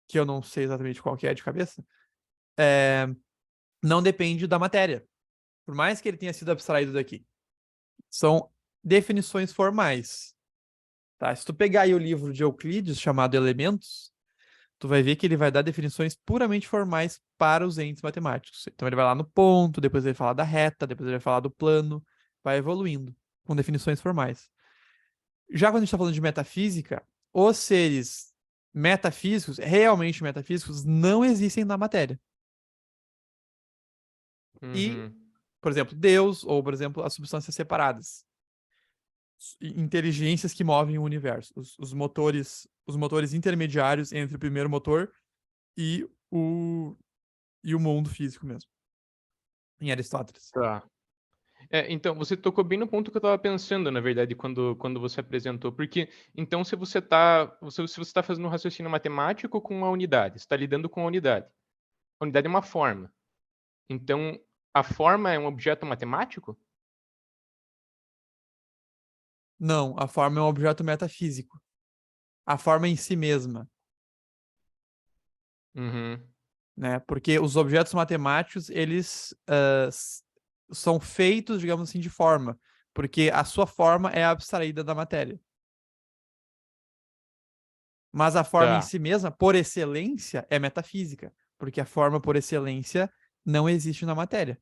que eu não sei exatamente qual que é de cabeça, não depende da matéria. Por mais que ele tenha sido abstraído daqui. São definições formais. Tá? Se tu pegar aí o livro de Euclides, chamado Elementos, tu vai ver que ele vai dar definições puramente formais para os entes matemáticos. Então ele vai lá no ponto, depois ele vai falar da reta, depois ele vai falar do plano, vai evoluindo com definições formais. Já quando a gente está falando de metafísica, os seres metafísicos, realmente metafísicos, não existem na matéria. E, Uhum. por exemplo, Deus, ou, por exemplo, as substâncias separadas. Inteligências que movem o universo. Os motores intermediários entre o primeiro motor e o mundo físico mesmo. Em Aristóteles. Tá. Então, você tocou bem no ponto que eu estava pensando, na verdade, quando você apresentou. Porque, então, se você está fazendo um raciocínio matemático com uma unidade, você está lidando com a unidade. A unidade é uma forma. Então, a forma é um objeto matemático? Não, a forma é um objeto metafísico. A forma em si mesma. Uhum. Né? Porque os objetos matemáticos, eles são feitos, digamos assim, de forma. Porque a sua forma é abstraída da matéria. Mas a forma em Tá. si mesma, por excelência, é metafísica. Porque a forma, por excelência, não existe na matéria.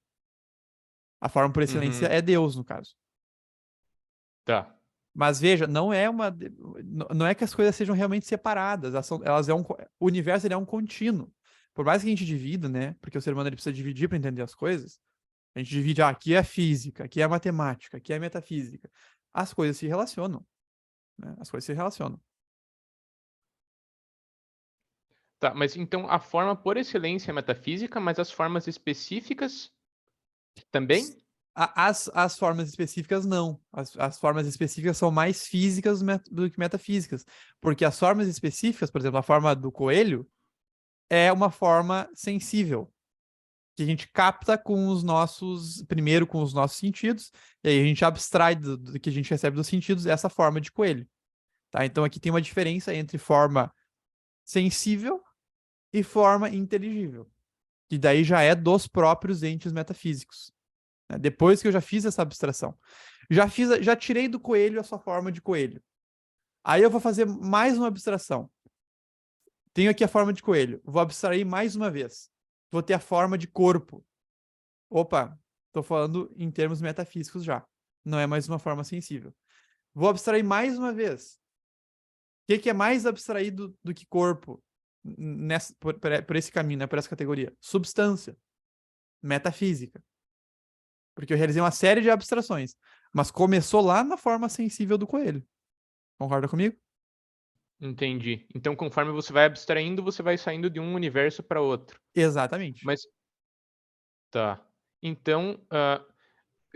A forma, por excelência, Uhum. é Deus, no caso. Tá. Mas veja, não é que as coisas sejam realmente separadas. O universo ele é um contínuo. Por mais que a gente divida, né? Porque o ser humano ele precisa dividir para entender as coisas. A gente divide, aqui é física, aqui é matemática, aqui é metafísica. As coisas se relacionam. Né? As coisas se relacionam. Tá, mas então a forma por excelência é metafísica, mas as formas específicas também? As formas específicas, não. As formas específicas são mais físicas do que metafísicas. Porque as formas específicas, por exemplo, a forma do coelho, é uma forma sensível. Que a gente capta primeiro com os nossos sentidos, e aí a gente abstrai do que a gente recebe dos sentidos essa forma de coelho. Tá? Então aqui tem uma diferença entre forma sensível e forma inteligível. Que daí já é dos próprios entes metafísicos. Né? Depois que eu já fiz essa abstração. Já tirei do coelho a sua forma de coelho. Aí eu vou fazer mais uma abstração. Tenho aqui a forma de coelho. Vou abstrair mais uma vez. Vou ter a forma de corpo. Opa, estou falando em termos metafísicos já. Não é mais uma forma sensível. Vou abstrair mais uma vez. O que é mais abstraído do que corpo por esse caminho, né, por essa categoria? Substância. Metafísica. Porque eu realizei uma série de abstrações. Mas começou lá na forma sensível do coelho. Concorda comigo? Entendi. Então, conforme você vai abstraindo, você vai saindo de um universo para outro. Exatamente. Mas, tá. Então,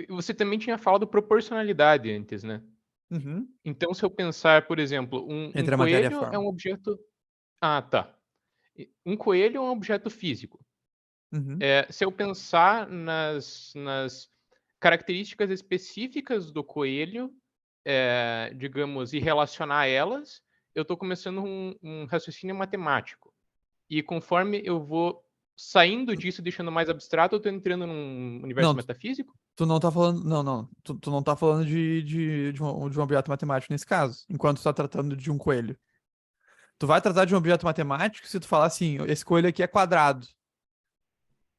você também tinha falado proporcionalidade antes, né? Uhum. Então, se eu pensar, por exemplo, um Entre a matéria e a coelho é forma. um objeto. Ah, tá. Um coelho é um objeto físico. Uhum. Se eu pensar nas características específicas do coelho, digamos, e relacionar elas, eu estou começando um raciocínio matemático. E conforme eu vou saindo disso, deixando mais abstrato, eu estou entrando num universo Não, metafísico? tu não tá falando. Não, não. Tu não tá falando de um objeto matemático nesse caso, enquanto tu tá tratando de um coelho. Tu vai tratar de um objeto matemático se tu falar assim, esse coelho aqui é quadrado.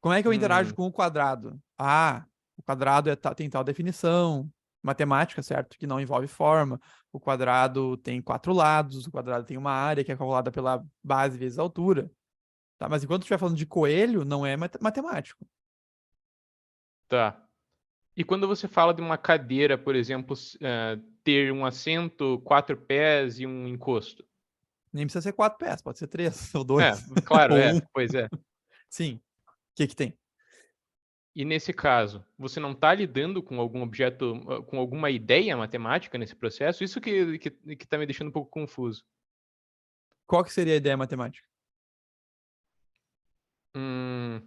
Como é que eu interajo Hum, com o quadrado? Ah, o quadrado tem tal definição, matemática, certo? Que não envolve forma. O quadrado tem 4 lados, o quadrado tem uma área que é calculada pela base vezes a altura. Tá? Mas enquanto tu estiver falando de coelho, não é matemático. tá. E quando você fala de uma cadeira, por exemplo, ter um assento, 4 pés e um encosto? Nem precisa ser 4 pés, pode ser 3 ou É, 2 claro, ou 1. pois é. Sim. O que que tem? E nesse caso, você não está lidando com algum objeto, com alguma ideia matemática nesse processo? Isso que tá me deixando um pouco confuso. Qual que seria a ideia matemática? Hum,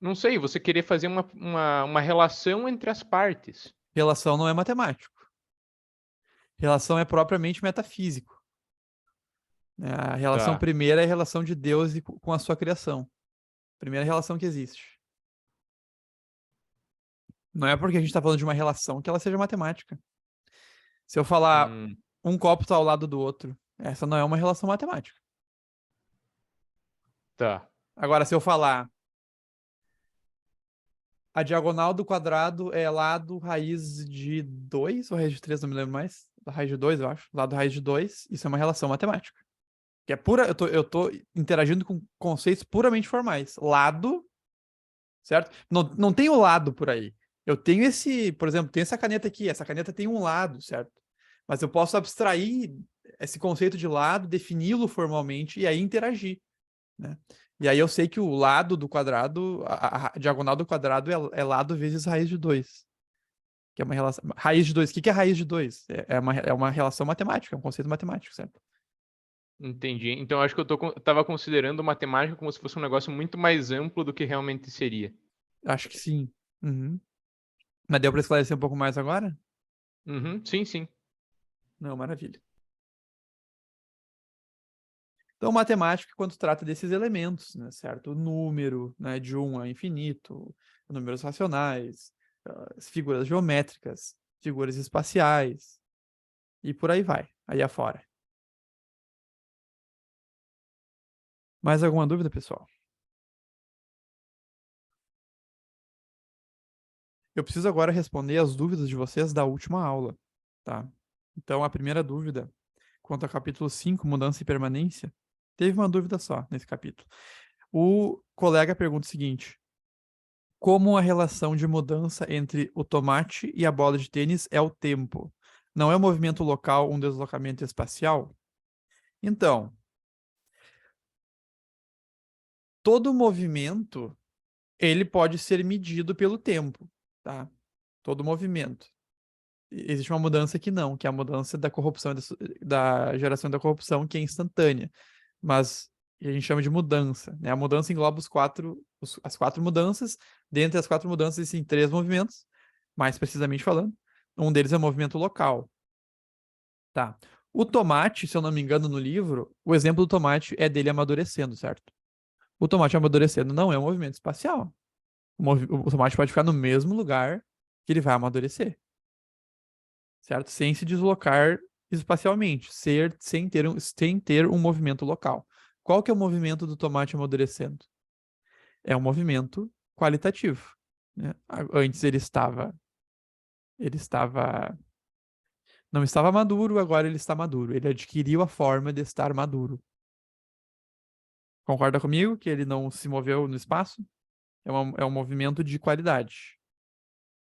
não sei, você querer fazer uma relação entre as partes. Relação não é matemático. Relação é propriamente metafísico. A relação Tá. primeira é a relação de Deus com a sua criação. Primeira relação que existe. Não é porque a gente está falando de uma relação que ela seja matemática. Se eu falar Hum, um copo está ao lado do outro, essa não é uma relação matemática. tá. Agora, se eu falar a diagonal do quadrado é lado raiz de 2 ou raiz de 3, não me lembro mais. Raiz de 2, eu acho. Lado raiz de 2, isso é uma relação matemática. Que é pura, eu tô interagindo com conceitos puramente formais. Lado, certo? Não tem o lado por aí. Eu tenho por exemplo, tem essa caneta aqui. Essa caneta tem um lado, certo? Mas eu posso abstrair esse conceito de lado, defini-lo formalmente e aí interagir, né? E aí eu sei que o lado do quadrado, a diagonal do quadrado é lado vezes raiz de 2. Que é uma relação. Raiz de 2. O que é raiz de 2? É uma relação matemática, é um conceito matemático, certo? Entendi. Então acho que tava considerando matemática como se fosse um negócio muito mais amplo do que realmente seria. Acho que sim. Uhum. Mas deu para esclarecer um pouco mais agora? Uhum, sim, sim. Não, maravilha. Então, matemática, quando trata desses elementos, né, certo? O número, né, de 1 a infinito, números racionais, figuras geométricas, figuras espaciais, e por aí vai, aí afora. Mais alguma dúvida, pessoal? Eu preciso agora responder as dúvidas de vocês da última aula, tá? Então, a primeira dúvida, quanto ao capítulo 5, mudança e permanência, teve uma dúvida só nesse capítulo. O colega pergunta o seguinte: como a relação de mudança entre o tomate e a bola de tênis é o tempo? Não é o movimento local um deslocamento espacial? Então, todo movimento ele pode ser medido pelo tempo, tá? Todo movimento. Existe uma mudança que não, que é a mudança da corrupção, da geração da corrupção, que é instantânea. Mas a gente chama de mudança, né? A mudança engloba as 4 mudanças. Dentre as 4 mudanças, existem 3 movimentos, mais precisamente falando. Um deles é o movimento local. Tá. O tomate, se eu não me engano, no livro, o exemplo do tomate é dele amadurecendo, certo? O tomate amadurecendo não é um movimento espacial. O tomate pode ficar no mesmo lugar que ele vai amadurecer, certo? Sem se deslocar espacialmente, sem ter um movimento local. Qual que é o movimento do tomate amadurecendo? É um movimento qualitativo, né? Antes não estava maduro, agora ele está maduro. Ele adquiriu a forma de estar maduro. Concorda comigo que ele não se moveu no espaço? É um movimento de qualidade,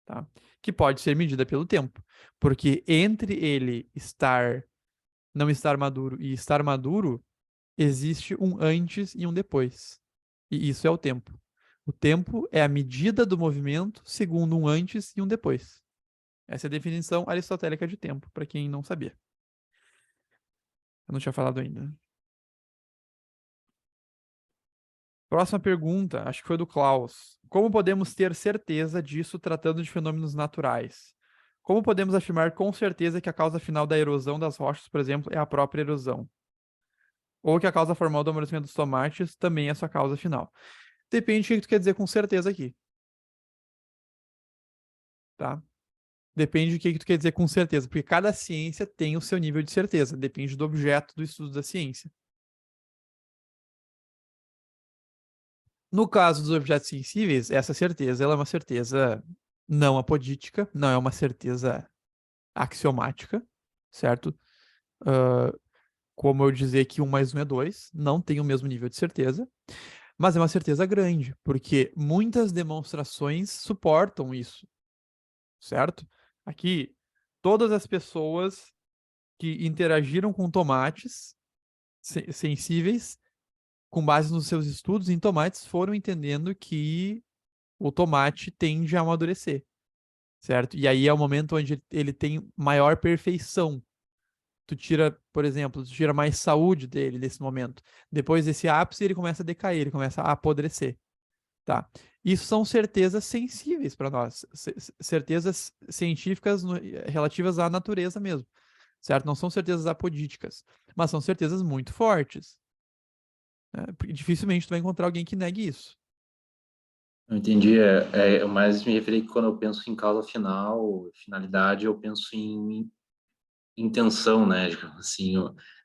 tá? Que pode ser medida pelo tempo. Porque entre ele não estar maduro e estar maduro, existe um antes e um depois. E isso é o tempo. O tempo é a medida do movimento segundo um antes e um depois. Essa é a definição aristotélica de tempo, para quem não sabia. Eu não tinha falado ainda. Próxima pergunta, acho que foi do Klaus. Como podemos ter certeza disso tratando de fenômenos naturais? Como podemos afirmar com certeza que a causa final da erosão das rochas, por exemplo, é a própria erosão? Ou que a causa formal do amadurecimento dos tomates também é a sua causa final? Depende do que tu quer dizer com certeza aqui. Tá? Depende do que tu quer dizer com certeza, porque cada ciência tem o seu nível de certeza, depende do objeto do estudo da ciência. No caso dos objetos sensíveis, essa certeza ela é uma certeza não apodítica, não é uma certeza axiomática, certo? Como eu dizer que 1 mais 1 é 2, não tem o mesmo nível de certeza, mas é uma certeza grande, porque muitas demonstrações suportam isso, certo? Aqui, todas as pessoas que interagiram com tomates sensíveis, com base nos seus estudos em tomates, foram entendendo que o tomate tende a amadurecer, certo? E aí é o momento onde ele tem maior perfeição. Tu tira, por exemplo, tu tira mais saúde dele nesse momento. Depois desse ápice, ele começa a decair, ele começa a apodrecer, tá? Isso são certezas sensíveis para nós, certezas científicas relativas à natureza mesmo, certo? Não são certezas apodíticas, mas são certezas muito fortes, né? Porque dificilmente tu vai encontrar alguém que negue isso. Eu entendi. Eu mais me referi que quando eu penso em causa final, finalidade, eu penso em intenção, né? Digamos assim,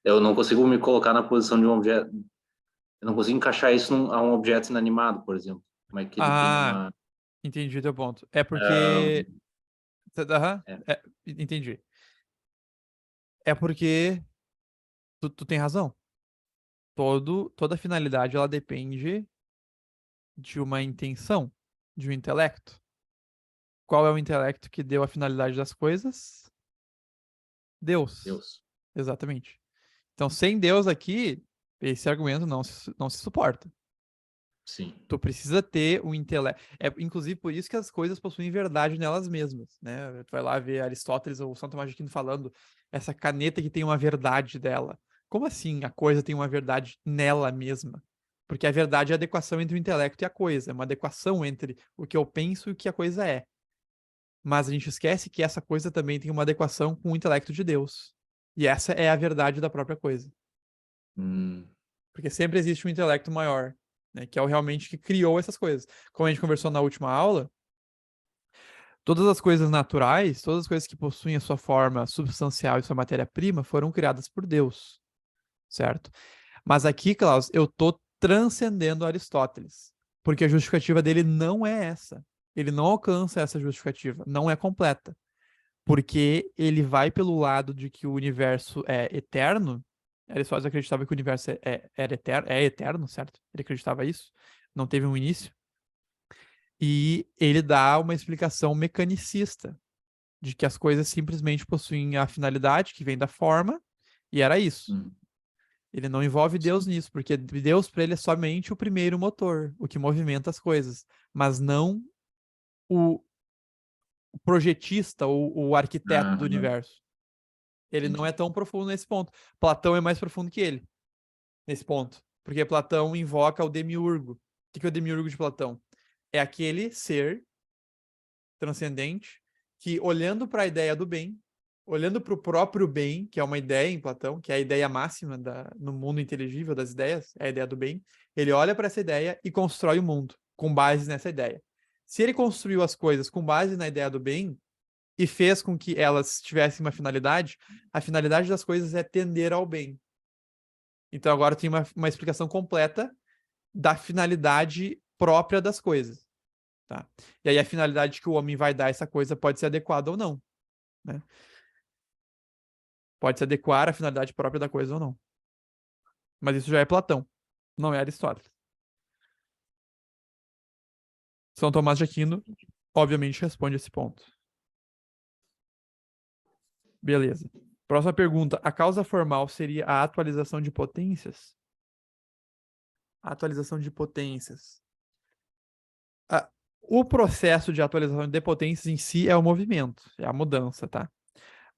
eu não consigo me colocar na posição de um objeto. Eu não consigo encaixar isso a um objeto inanimado, por exemplo. Como é que ele tem Ah, uma. entendi teu ponto. É ah, porque... Aham, é, entendi. É porque tu tem razão. Toda finalidade, ela depende de uma intenção, de um intelecto. Qual é o intelecto que deu a finalidade das coisas? Deus. Deus. Exatamente. Então, sem Deus aqui, esse argumento não se suporta. Sim. Tu precisa ter um intelecto. É, inclusive, por isso que as coisas possuem verdade nelas mesmas, né? Tu vai lá ver Aristóteles ou São Tomás de Aquino falando essa caneta que tem uma verdade dela. Como assim a coisa tem uma verdade nela mesma? Porque a verdade é a adequação entre o intelecto e a coisa. É uma adequação entre o que eu penso e o que a coisa é. Mas a gente esquece que essa coisa também tem uma adequação com o intelecto de Deus. E essa é a verdade da própria coisa. Hum, Porque sempre existe um intelecto maior, né, que é o realmente que criou essas coisas. Como a gente conversou na última aula, todas as coisas naturais, todas as coisas que possuem a sua forma substancial e sua matéria-prima foram criadas por Deus, certo? Mas aqui, Klaus, eu tô transcendendo Aristóteles, porque a justificativa dele não é essa. Ele não alcança essa justificativa, não é completa, porque ele vai pelo lado de que o universo é eterno. Aristóteles acreditava que o universo era eterno, é eterno, certo? Ele acreditava isso, não teve um início. E ele dá uma explicação mecanicista de que as coisas simplesmente possuem a finalidade que vem da forma, e era isso. hum, Ele não envolve Deus nisso, porque Deus para ele é somente o primeiro motor, o que movimenta as coisas, mas não o projetista ou o arquiteto do universo. Ele não é tão profundo nesse ponto. Platão é mais profundo que ele nesse ponto, porque Platão invoca o demiurgo. O que é o demiurgo de Platão? É aquele ser transcendente que, olhando para a ideia do bem, olhando para o próprio bem, que é uma ideia em Platão, que é a ideia máxima no mundo inteligível das ideias, é a ideia do bem, ele olha para essa ideia e constrói o mundo com base nessa ideia. Se ele construiu as coisas com base na ideia do bem e fez com que elas tivessem uma finalidade, a finalidade das coisas é tender ao bem. Então agora tem uma explicação completa da finalidade própria das coisas. Tá? E aí a finalidade que o homem vai dar a essa coisa pode ser adequada ou não. Né? Pode se adequar à finalidade própria da coisa ou não. Mas isso já é Platão, não é Aristóteles. São Tomás de Aquino, obviamente, responde esse ponto. Beleza. Próxima pergunta. A causa formal seria a atualização de potências? A atualização de potências. O processo de atualização de potências em si é o movimento, é a mudança, tá?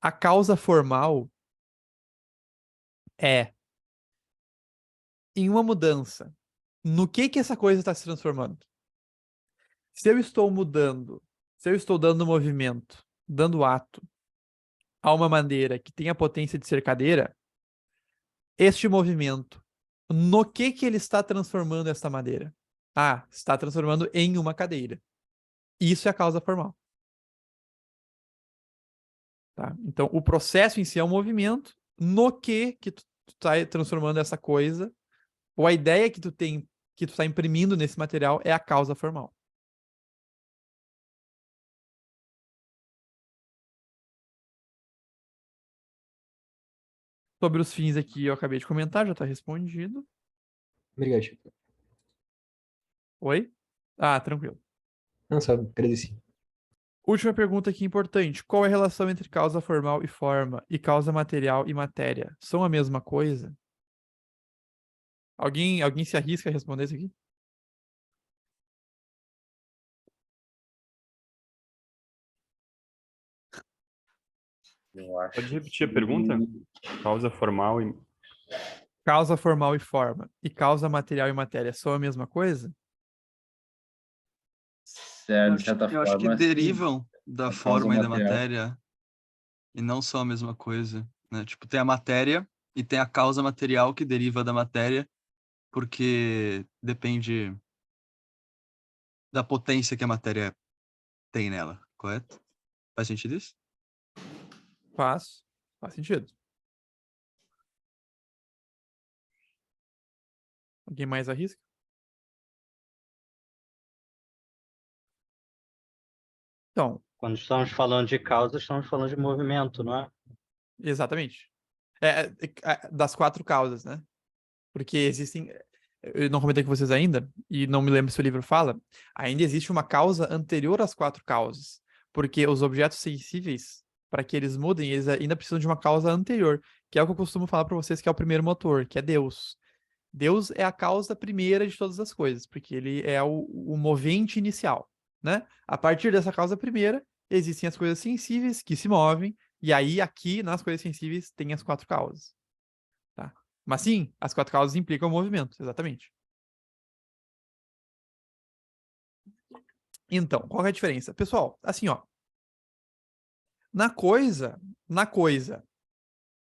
A causa formal é em uma mudança. No que essa coisa está se transformando? Se eu estou mudando, se eu estou dando movimento, dando ato a uma madeira que tem a potência de ser cadeira, este movimento, no que ele está transformando esta madeira? Ah, está transformando em uma cadeira. Isso é a causa formal. Tá? Então, o processo em si é um movimento no que tu está transformando essa coisa, ou a ideia que tu tem, que tu está imprimindo nesse material é a causa formal. Sobre os fins aqui, eu acabei de comentar, já está respondido. Obrigado, Chico. Oi? Ah, tranquilo. Não, só agradeci. Última pergunta aqui importante. Qual é a relação entre causa formal e forma e causa material e matéria? São a mesma coisa? Alguém se arrisca a responder isso aqui? Eu acho Pode repetir a pergunta? Causa formal e. Causa formal e forma e causa material e matéria são a mesma coisa? de certa Eu acho que forma, sim. derivam da A causa forma e da material. matéria e não são a mesma coisa, né? Tipo, tem a matéria e tem a causa material que deriva da matéria, porque depende da potência que a matéria tem nela, correto? Faz sentido isso? Faz sentido. Alguém mais arrisca? Então, Quando estamos falando de causa, estamos falando de movimento, não é? exatamente. Das 4 causas, né? Porque existem. Eu não comentei com vocês ainda, e não me lembro se o livro fala, ainda existe uma causa anterior às 4 causas. Porque os objetos sensíveis, para que eles mudem, eles ainda precisam de uma causa anterior, que é o que eu costumo falar para vocês, que é o primeiro motor, que é Deus. Deus é a causa primeira de todas as coisas, porque ele é o movente inicial, né? A partir dessa causa primeira, existem as coisas sensíveis que se movem, e aí aqui, nas coisas sensíveis, tem as 4 causas, tá? Mas sim, as 4 causas implicam o movimento, exatamente. Então, qual é a diferença? Pessoal, assim, ó, na coisa,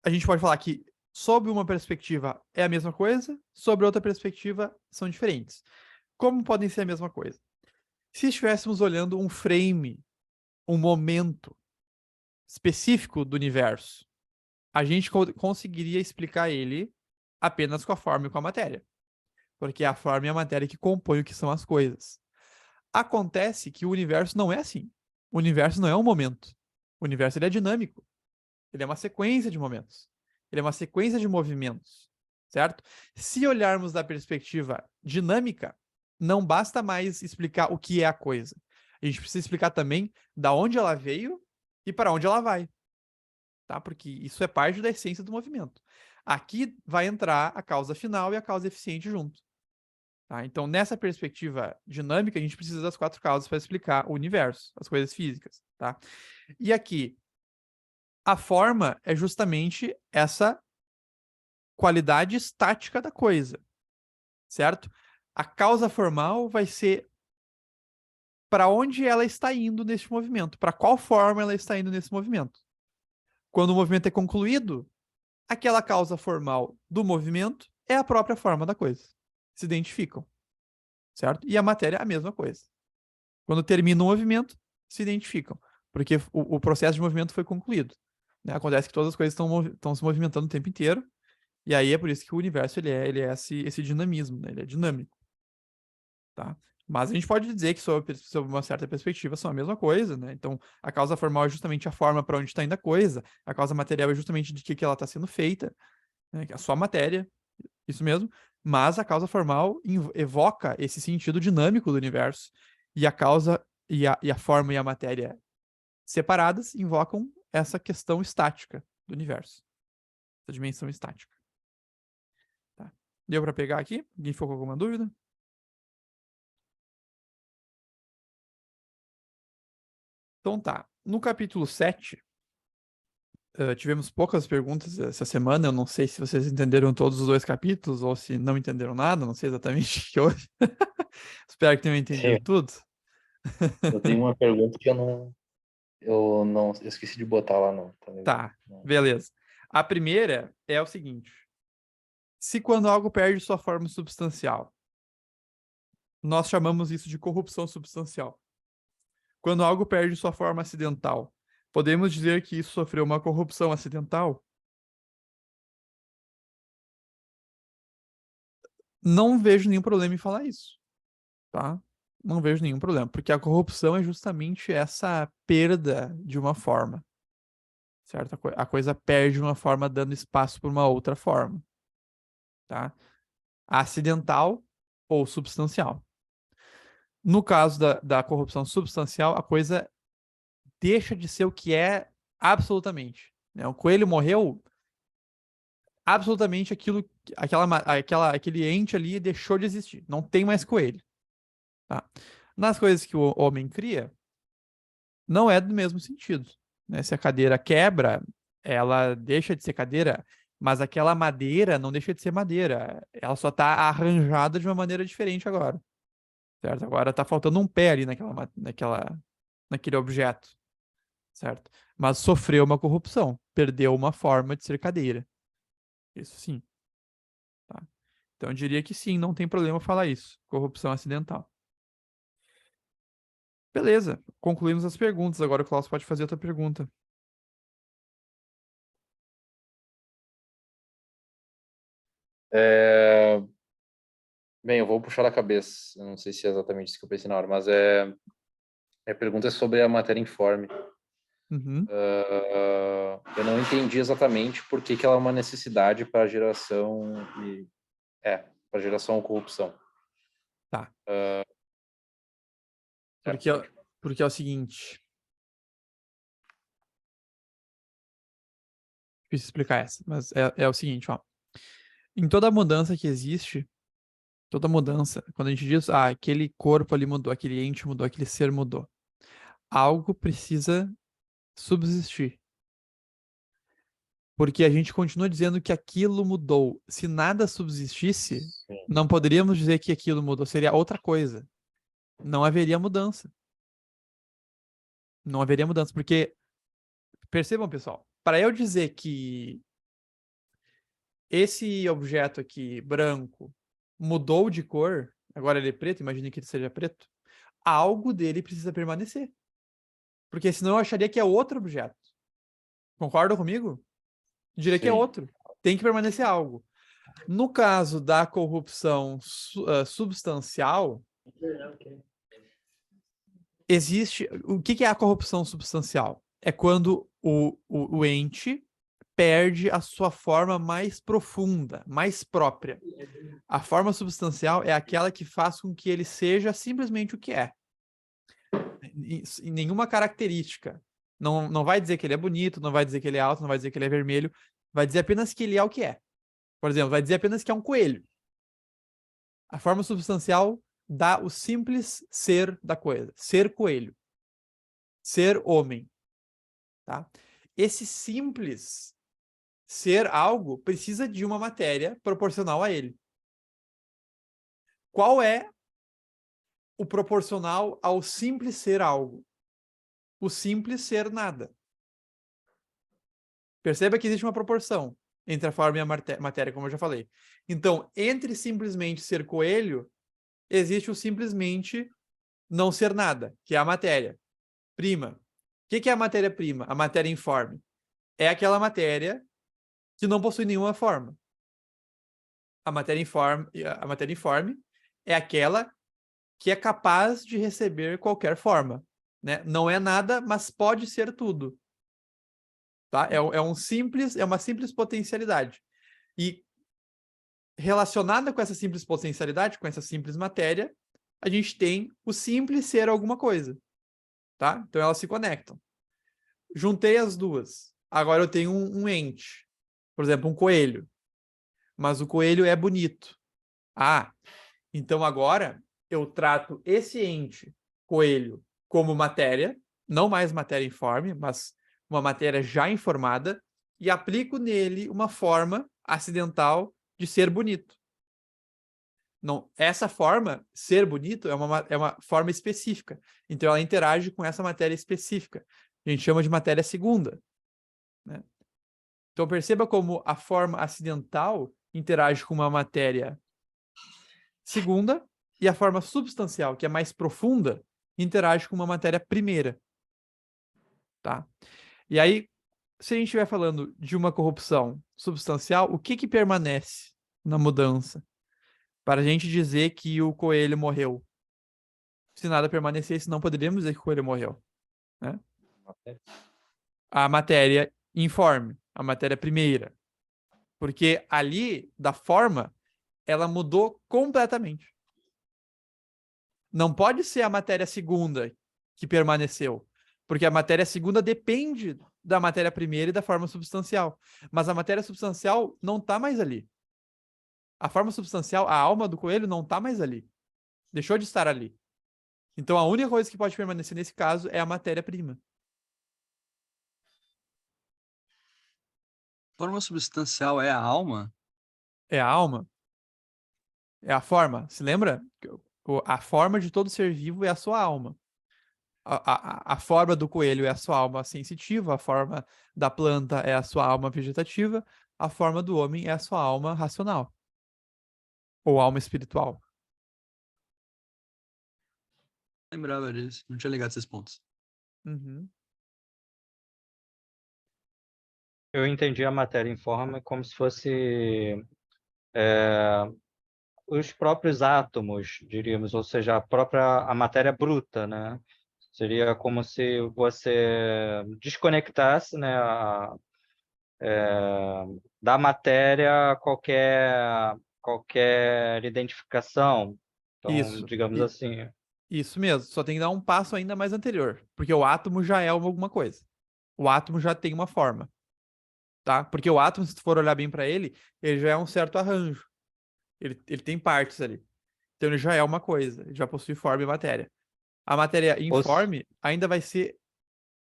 a gente pode falar que sob uma perspectiva é a mesma coisa, sobre outra perspectiva são diferentes. Como podem ser a mesma coisa? Se estivéssemos olhando um frame, um momento específico do universo, a gente conseguiria explicar ele apenas com a forma e com a matéria. Porque é a forma e a matéria que compõem o que são as coisas. Acontece que o universo não é assim. O universo não é um momento. O universo ele é dinâmico. Ele é uma sequência de momentos. Ele é uma sequência de movimentos. Certo? Se olharmos da perspectiva dinâmica, não basta mais explicar o que é a coisa. A gente precisa explicar também da onde ela veio e para onde ela vai. Tá? Porque isso é parte da essência do movimento. Aqui vai entrar a causa final e a causa eficiente junto. Tá? Então, nessa perspectiva dinâmica, a gente precisa das 4 causas para explicar o universo, as coisas físicas. Tá? E aqui, a forma é justamente essa qualidade estática da coisa, certo? A causa formal vai ser para onde ela está indo nesse movimento, para qual forma ela está indo nesse movimento. Quando o movimento é concluído, aquela causa formal do movimento é a própria forma da coisa. Se identificam, certo? E a matéria é a mesma coisa. Quando termina o movimento, se identificam, porque o processo de movimento foi concluído. Né? Acontece que todas as coisas estão se movimentando o tempo inteiro, e aí é por isso que o universo ele é esse dinamismo, né? Ele é dinâmico. Tá? Mas a gente pode dizer que, sob uma certa perspectiva, são a mesma coisa, né? Então, a causa formal é justamente a forma para onde está indo a coisa, a causa material é justamente de que ela está sendo feita, né? A sua matéria, isso mesmo, mas a causa formal evoca esse sentido dinâmico do universo, e a causa e a forma e a matéria separadas invocam essa questão estática do universo, essa dimensão estática. Tá? Deu para pegar aqui? Alguém ficou com alguma dúvida? Então tá. No capítulo 7, tivemos poucas perguntas essa semana. Eu não sei se vocês entenderam todos os 2 capítulos ou se não entenderam nada. Não sei exatamente o que houve. Espero que tenham entendido tudo. Eu tenho uma pergunta que eu esqueci de botar lá, não. Tá, beleza. A primeira é o seguinte. Se quando algo perde sua forma substancial, nós chamamos isso de corrupção substancial. Quando algo perde sua forma acidental, podemos dizer que isso sofreu uma corrupção acidental? Não vejo nenhum problema em falar isso, tá? Não vejo nenhum problema, porque a corrupção é justamente essa perda de uma forma, certo? A coisa perde uma forma dando espaço para uma outra forma, tá? Acidental ou substancial. No caso da corrupção substancial, a coisa deixa de ser o que é absolutamente, né? O coelho morreu, absolutamente aquele ente ali deixou de existir. Não tem mais coelho, tá? Nas coisas que o homem cria, não é do mesmo sentido, né? Se a cadeira quebra, ela deixa de ser cadeira, mas aquela madeira não deixa de ser madeira. Ela só está arranjada de uma maneira diferente agora, certo? Agora está faltando um pé ali naquele objeto, certo? Mas sofreu uma corrupção, perdeu uma forma de ser cadeira. Isso sim. Tá? Então eu diria que sim, não tem problema falar isso. Corrupção acidental. Beleza, concluímos as perguntas. Agora o Klaus pode fazer outra pergunta. Bem, eu vou puxar da cabeça. Eu não sei se é exatamente isso que eu pensei na hora, mas a pergunta é sobre a matéria informe. Uhum. Eu não entendi exatamente por que ela é uma necessidade para a geração para geração ou corrupção. Tá. Certo? Porque é o seguinte. Difícil explicar essa, mas é o seguinte, ó. Em toda mudança que existe, toda mudança, quando a gente diz, aquele corpo ali mudou, aquele ente mudou, aquele ser mudou, algo precisa subsistir. Porque a gente continua dizendo que aquilo mudou. Se nada subsistisse, Sim. não poderíamos dizer que aquilo mudou, seria outra coisa. Não haveria mudança. Não haveria mudança, porque, percebam, pessoal, para eu dizer que esse objeto aqui, branco, mudou de cor, agora ele é preto, imagine que ele seja preto, algo dele precisa permanecer. Porque senão eu acharia que é outro objeto. Concordam comigo? Eu diria que é Sim. outro. Tem que permanecer algo. No caso da corrupção substancial, existe. O que é a corrupção substancial? É quando o ente perde a sua forma mais profunda, mais própria. A forma substancial é aquela que faz com que ele seja simplesmente o que é. Em nenhuma característica. Não vai dizer que ele é bonito, não vai dizer que ele é alto, não vai dizer que ele é vermelho. Vai dizer apenas que ele é o que é. Por exemplo, vai dizer apenas que é um coelho. A forma substancial dá o simples ser da coisa. Ser coelho. Ser homem. Tá? Esse simples ser algo precisa de uma matéria proporcional a ele. Qual é o proporcional ao simples ser algo? O simples ser nada. Perceba que existe uma proporção entre a forma e a matéria, como eu já falei. Então, entre simplesmente ser coelho, existe o simplesmente não ser nada, que é a matéria prima. O que é a matéria-prima? A matéria informe. É aquela matéria que não possui nenhuma forma. A matéria informe é aquela que é capaz de receber qualquer forma, né? Não é nada, mas pode ser tudo. Tá? É uma simples potencialidade. E relacionada com essa simples potencialidade, com essa simples matéria, a gente tem o simples ser alguma coisa. Tá? Então elas se conectam. Juntei as duas. Agora eu tenho um ente. Por exemplo, um coelho. Mas o coelho é bonito. Então agora eu trato esse ente, coelho, como matéria, não mais matéria informe, mas uma matéria já informada, e aplico nele uma forma acidental de ser bonito. Não, essa forma, ser bonito, é uma forma específica. Então ela interage com essa matéria específica. A gente chama de matéria segunda. Né? Então perceba como a forma acidental interage com uma matéria segunda, e a forma substancial, que é mais profunda, interage com uma matéria primeira. Tá? E aí, se a gente estiver falando de uma corrupção substancial, o que permanece na mudança? Para a gente dizer que o coelho morreu. Se nada permanecesse, não poderíamos dizer que o coelho morreu. Né? A matéria informe, a matéria primeira. Porque ali, da forma, ela mudou completamente. Não pode ser a matéria segunda que permaneceu. Porque a matéria segunda depende da matéria primeira e da forma substancial. Mas a matéria substancial não está mais ali. A forma substancial, a alma do coelho não está mais ali. Deixou de estar ali. Então a única coisa que pode permanecer nesse caso é a matéria-prima. Forma substancial é a alma? É a alma. É a forma. Se lembra? A forma de todo ser vivo é a sua alma. A forma do coelho é a sua alma sensitiva, a forma da planta é a sua alma vegetativa, a forma do homem é a sua alma racional. Ou alma espiritual. Lembrava disso. Não tinha ligado esses pontos. Uhum. Eu entendi a matéria informe como se fosse os próprios átomos, diríamos, ou seja, a matéria bruta, né? Seria como se você desconectasse, né, da matéria qualquer identificação. Então, Isso. digamos assim, Isso mesmo. Só tem que dar um passo ainda mais anterior. Porque o átomo já é alguma coisa. O átomo já tem uma forma. Tá? Porque o átomo, se tu for olhar bem para ele, ele já é um certo arranjo. Ele tem partes ali. Então ele já é uma coisa. Ele já possui forma e matéria. A matéria Os- informe ainda vai ser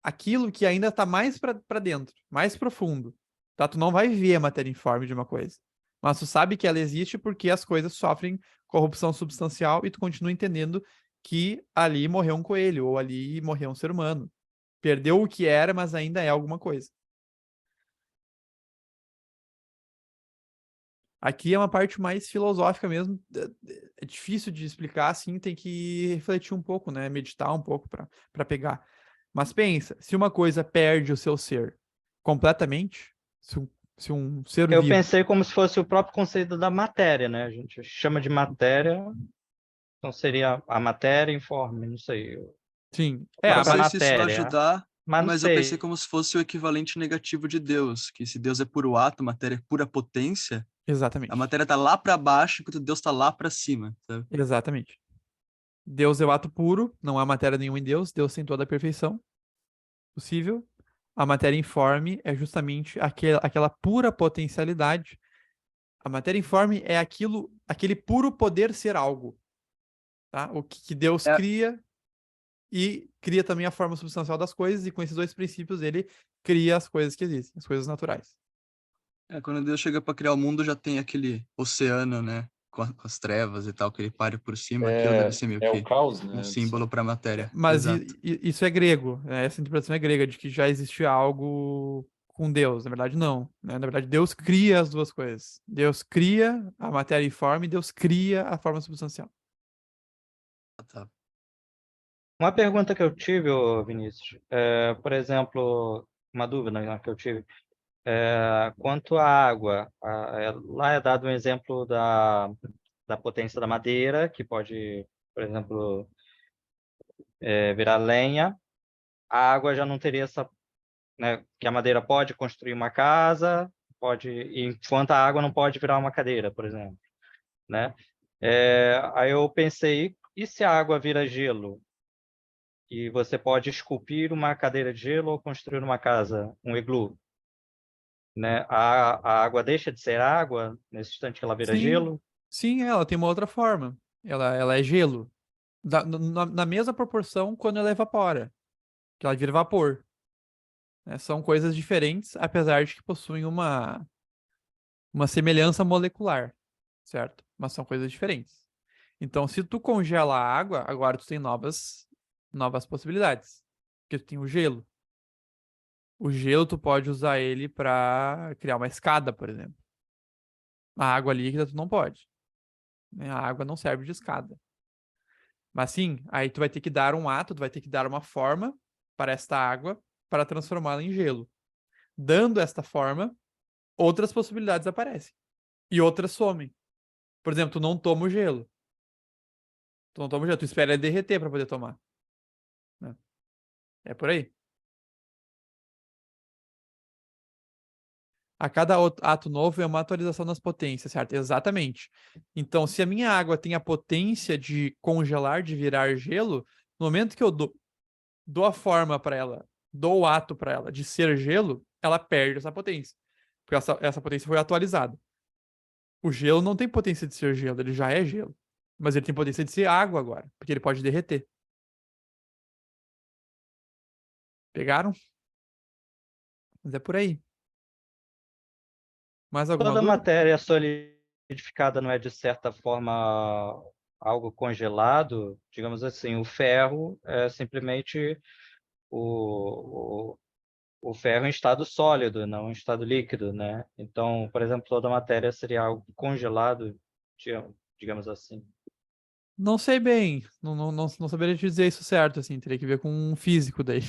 aquilo que ainda está mais para dentro, mais profundo. Tá? Tu não vai ver a matéria informe de uma coisa. Mas tu sabe que ela existe porque as coisas sofrem corrupção substancial e tu continua entendendo que ali morreu um coelho ou ali morreu um ser humano. Perdeu o que era, mas ainda é alguma coisa. Aqui é uma parte mais filosófica mesmo. É difícil de explicar assim, tem que refletir um pouco, né? Meditar um pouco para pegar. Mas pensa, se uma coisa perde o seu ser completamente, se um ser eu vivo. pensei como se fosse o próprio conceito da matéria, né? A gente chama de matéria, então seria a matéria informe, não sei, Sim, a Não própria sei se isso vai matéria, ajudar, mas não mas eu pensei sei. como se fosse o equivalente negativo de Deus, que se Deus é puro ato, matéria é pura potência, a exatamente. matéria tá lá para baixo, enquanto Deus tá lá para cima, sabe? Exatamente. Deus é o ato puro, não há matéria nenhuma em Deus, Deus tem toda a perfeição possível. A matéria informe é justamente aquela pura potencialidade. A matéria informe é aquele puro poder ser algo, tá? O que Deus É, cria e cria também a forma substancial das coisas, e com esses dois princípios ele cria as coisas que existem, as coisas naturais. quando Deus chega para criar o mundo, já tem aquele oceano, né? Com as trevas e tal, que ele pare por cima. Aquilo deve ser meio É o que caos, um né? símbolo para a matéria. Mas Exato. isso é grego, né? Essa interpretação é grega, de que já existia algo com Deus. Na verdade, não, né? Na verdade, Deus cria as duas coisas. Deus cria a matéria informe, Deus cria a forma substancial. Tá. Uma pergunta que eu tive, ô Vinícius, por exemplo, uma dúvida, né, que eu tive, quanto à água, lá é dado um exemplo da potência da madeira, que pode, por exemplo, virar lenha. A água já não teria essa, né, que a madeira pode construir uma casa, enquanto a água não pode virar uma cadeira, por exemplo, né? Aí eu pensei, e se a água vira gelo? E você pode esculpir uma cadeira de gelo ou construir uma casa, um iglu, né? A água deixa de ser água nesse instante que ela vira Sim, gelo? sim, ela tem uma outra forma. Ela é gelo. Na mesma proporção quando ela evapora, que ela vira vapor, né? São coisas diferentes, apesar de que possuem uma semelhança molecular, certo? Mas são coisas diferentes. Então, se tu congela a água, agora tu tem novas possibilidades. Porque tu tem o gelo. O gelo tu pode usar ele para criar uma escada, por exemplo. A água líquida tu não pode, né? A água não serve de escada. Mas sim, aí tu vai ter que dar um ato, tu vai ter que dar uma forma para esta água para transformá-la em gelo. Dando esta forma, outras possibilidades aparecem. E outras somem. Por exemplo, tu não toma o gelo. Tu não toma o gelo, tu espera ele derreter para poder tomar, né? É por aí. A cada ato novo é uma atualização das potências, certo? Exatamente. Então, se a minha água tem a potência de congelar, de virar gelo, no momento que eu dou dou a forma para ela, dou o ato para ela de ser gelo, ela perde essa potência. Porque essa potência foi atualizada. O gelo não tem potência de ser gelo, ele já é gelo. Mas ele tem potência de ser água agora, porque ele pode derreter. Pegaram? Mas é por aí. Mais alguma Toda dúvida? matéria solidificada não é, de certa forma, algo congelado? Digamos assim, o ferro é simplesmente o, o ferro em estado sólido, não em estado líquido, né? Então, por exemplo, toda matéria seria algo congelado, digamos assim. Não sei bem. Não saberia te dizer isso certo, assim. Teria que ver com um físico daí.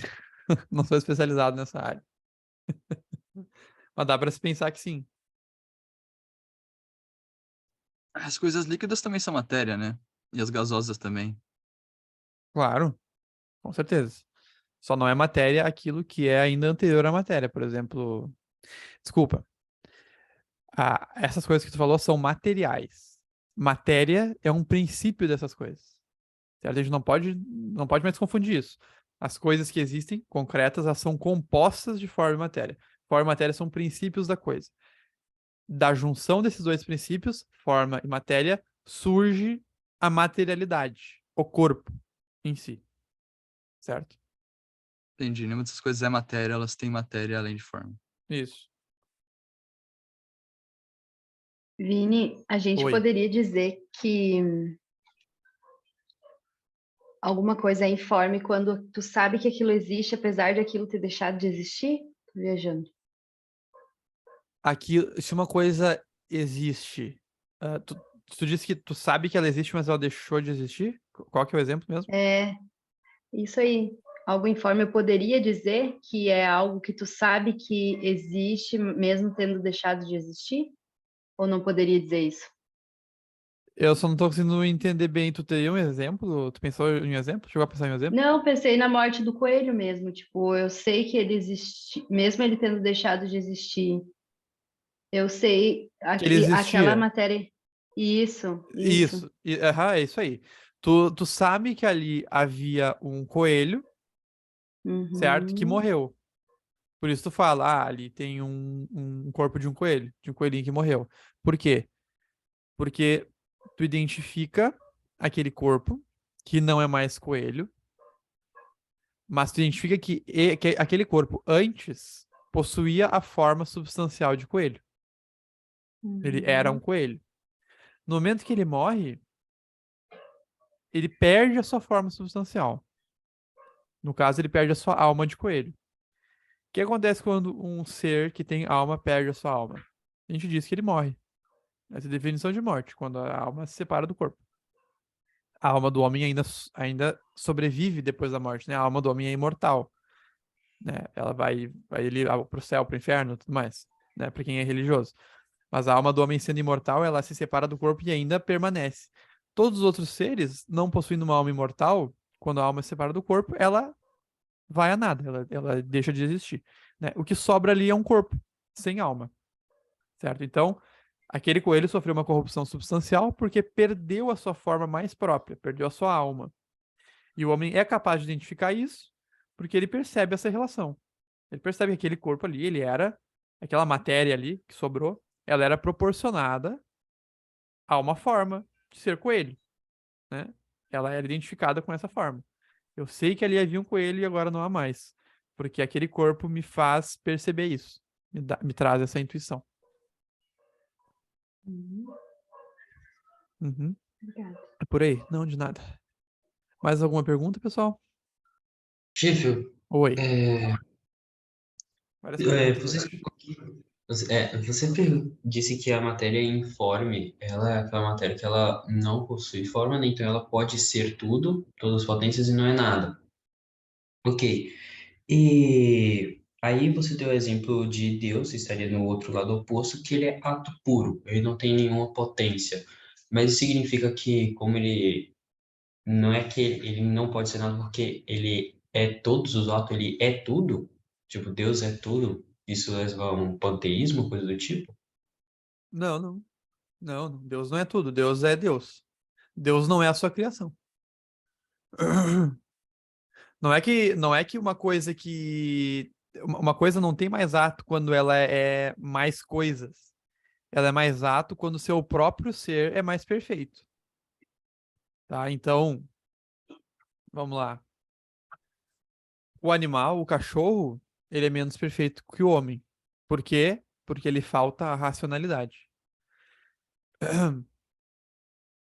Não sou especializado nessa área. Mas dá pra se pensar que sim. As coisas líquidas também são matéria, né? E as gasosas também. Claro, com certeza. Só não é matéria aquilo que é ainda anterior à matéria. Por exemplo, desculpa. Essas coisas que tu falou são materiais. Matéria é um princípio dessas coisas. Certo? A gente não pode mais confundir isso. As coisas que existem, concretas, elas são compostas de forma e matéria. Forma e matéria são princípios da coisa. Da junção desses dois princípios, forma e matéria, surge a materialidade, o corpo em si. Certo? Entendi. Nenhuma dessas coisas é matéria, elas têm matéria além de forma. Isso. Vini, a gente Oi. poderia dizer que alguma coisa é informe quando tu sabe que aquilo existe, apesar de aquilo ter deixado de existir? Tô viajando. Aqui, se uma coisa existe, tu disse que tu sabe que ela existe, mas ela deixou de existir? Qual que é o exemplo mesmo? É, isso aí. Algo informe, eu poderia dizer que é algo que tu sabe que existe, mesmo tendo deixado de existir? Ou não poderia dizer isso? Eu só não tô conseguindo entender bem. Tu teria um exemplo? Tu pensou em um exemplo? Chegou a pensar em um exemplo? Não, pensei na morte do coelho mesmo. Tipo, eu sei que ele existe, mesmo ele tendo deixado de existir. Eu sei Que ele aquela existia. matéria. Isso, isso. Isso. Aham, é isso aí. Tu sabe que ali havia um coelho, certo? Que Uhum. morreu. Por isso tu fala, ali tem um corpo de um coelho, de um coelhinho que morreu. Por quê? Porque tu identifica aquele corpo, que não é mais coelho, mas tu identifica que aquele corpo antes possuía a forma substancial de coelho. Ele era um Uhum. coelho. No momento que ele morre, ele perde a sua forma substancial. No caso, ele perde a sua alma de coelho. O que acontece quando um ser que tem alma perde a sua alma? A gente diz que ele morre. Essa é a definição de morte, quando a alma se separa do corpo. A alma do homem ainda sobrevive depois da morte, né? A alma do homem é imortal, né? Ela vai ali pro céu, pro inferno, tudo mais, né? Para quem é religioso. Mas a alma do homem sendo imortal, ela se separa do corpo e ainda permanece. Todos os outros seres, não possuindo uma alma imortal, quando a alma se separa do corpo, ela vai a nada, ela deixa de existir, né? O que sobra ali é um corpo sem alma, certo? Então, aquele coelho sofreu uma corrupção substancial porque perdeu a sua forma mais própria, perdeu a sua alma. E o homem é capaz de identificar isso porque ele percebe essa relação. Ele percebe que aquele corpo ali, ele era aquela matéria ali que sobrou, ela era proporcionada a uma forma de ser coelho, né? Ela era identificada com essa forma. Eu sei que ali havia um coelho e agora não há mais, porque aquele corpo me faz perceber isso, me traz essa intuição. Uhum. Uhum. Obrigada. É por aí? Não, de nada. Mais alguma pergunta, pessoal? Chifio, Oi. é, Várias perguntas você hoje. explicou que você disse que a matéria informe, ela é aquela matéria que ela não possui forma, né? Então ela pode ser tudo, todas as potências e não é nada. Ok. E aí você deu o exemplo de Deus, estaria no outro lado oposto, que ele é ato puro, ele não tem nenhuma potência. Mas isso significa que, como ele não é que ele não pode ser nada porque ele é todos os atos, ele é tudo? Tipo, Deus é tudo? Isso leva a um panteísmo, coisa do tipo? Não, não. Não, não. Deus não é tudo. Deus é Deus. Deus não é a sua criação. Não é que uma coisa não tem mais ato quando ela é mais coisas. Ela é mais ato quando o seu próprio ser é mais perfeito. Tá? Então, vamos lá. O animal, o cachorro, ele é menos perfeito que o homem. Por quê? Porque ele falta a racionalidade.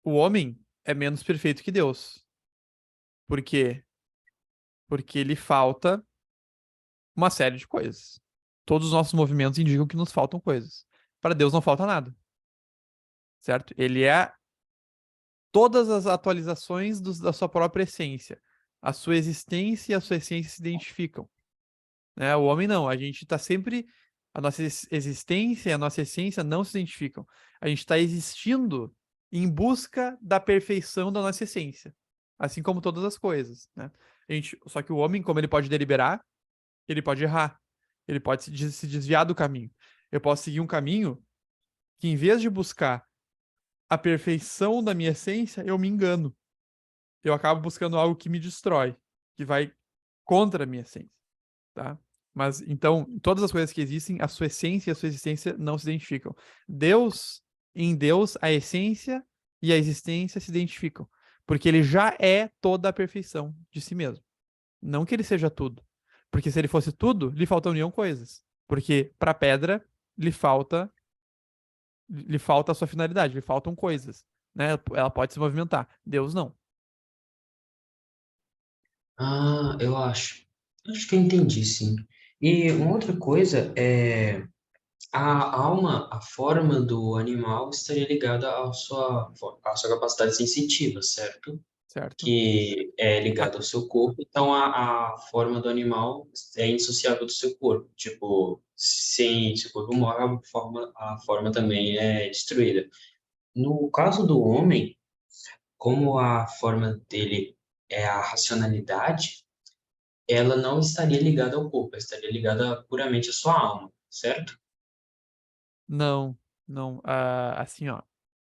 O homem é menos perfeito que Deus. Por quê? Porque ele falta uma série de coisas. Todos os nossos movimentos indicam que nos faltam coisas. Para Deus não falta nada. Certo? Ele é todas as atualizações da sua própria essência. A sua existência e a sua essência se identificam. Né? O homem não. A gente está sempre... A nossa existência e a nossa essência não se identificam. A gente está existindo em busca da perfeição da nossa essência. Assim como todas as coisas. Né? Só que o homem, como ele pode deliberar, ele pode errar. Ele pode se desviar do caminho. Eu posso seguir um caminho que, em vez de buscar a perfeição da minha essência, eu me engano. Eu acabo buscando algo que me destrói, que vai contra a minha essência. Tá? Mas, então, todas as coisas que existem, a sua essência e a sua existência não se identificam. Em Deus, a essência e a existência se identificam. Porque ele já é toda a perfeição de si mesmo. Não que ele seja tudo. Porque se ele fosse tudo, lhe faltariam coisas. Porque para a pedra, lhe falta a sua finalidade, lhe faltam coisas. Né? Ela pode se movimentar. Deus não. Ah, eu acho. Acho que eu entendi, sim. E uma outra coisa é a alma, a forma do animal estaria ligada à sua capacidade sensitiva, certo? Certo? Que é Ah, ligada ao seu corpo. Então, a forma do animal é indissociável do seu corpo. Tipo, sem seu corpo morre, a forma também é destruída. No caso do homem, como a forma dele é a racionalidade, ela não estaria ligada ao corpo, ela estaria ligada puramente à sua alma, certo? não, não. Assim, ó.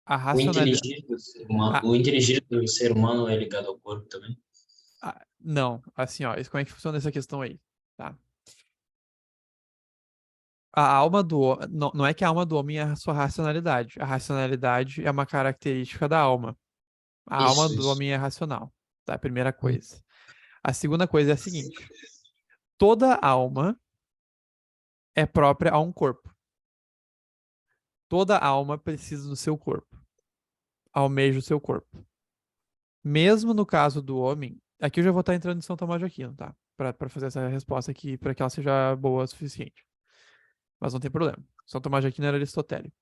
A O racionalidade. inteligir do ser humano, o inteligir do ser humano é ligado ao corpo também? Não, assim, ó. Como é que funciona essa questão aí? Tá? A alma não, não é que a alma do homem é a sua racionalidade. A racionalidade é uma característica da alma. A alma Isso, do isso. homem é racional. Tá? A primeira coisa. A segunda coisa é a seguinte: toda alma é própria a um corpo. Toda alma precisa do seu corpo. Almeja o seu corpo. Mesmo no caso do homem, aqui eu já vou estar entrando em São Tomás de Aquino, tá? Para fazer essa resposta aqui, para que ela seja boa o suficiente. Mas não tem problema. São Tomás de Aquino era aristotélico.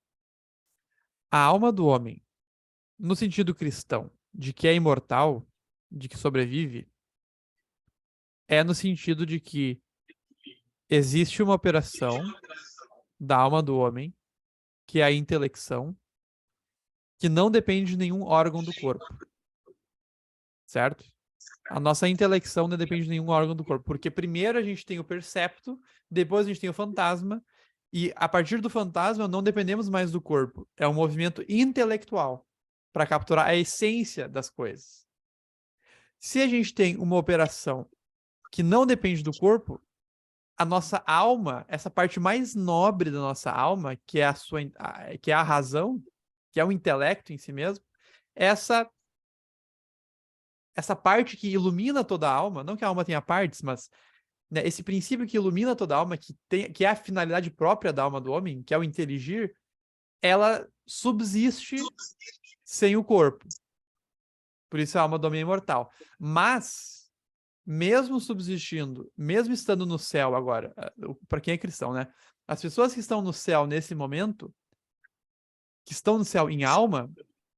A alma do homem, no sentido cristão, de que é imortal, de que sobrevive, é no sentido de que existe uma operação da alma do homem, que é a intelecção, que não depende de nenhum órgão do corpo. Certo? A nossa intelecção não depende de nenhum órgão do corpo, porque primeiro a gente tem o percepto, depois a gente tem o fantasma, e a partir do fantasma não dependemos mais do corpo. É um movimento intelectual para capturar a essência das coisas. Se a gente tem uma operação que não depende do corpo, a nossa alma, essa parte mais nobre da nossa alma, que é que é a razão, que é o intelecto em si mesmo, essa parte que ilumina toda a alma, não que a alma tenha partes, mas né, esse princípio que ilumina toda a alma, que é a finalidade própria da alma do homem, que é o inteligir, ela subsiste sem o corpo. Por isso a alma do homem é imortal. Mas, mesmo subsistindo, mesmo estando no céu agora, para quem é cristão, né? As pessoas que estão no céu nesse momento, que estão no céu em alma,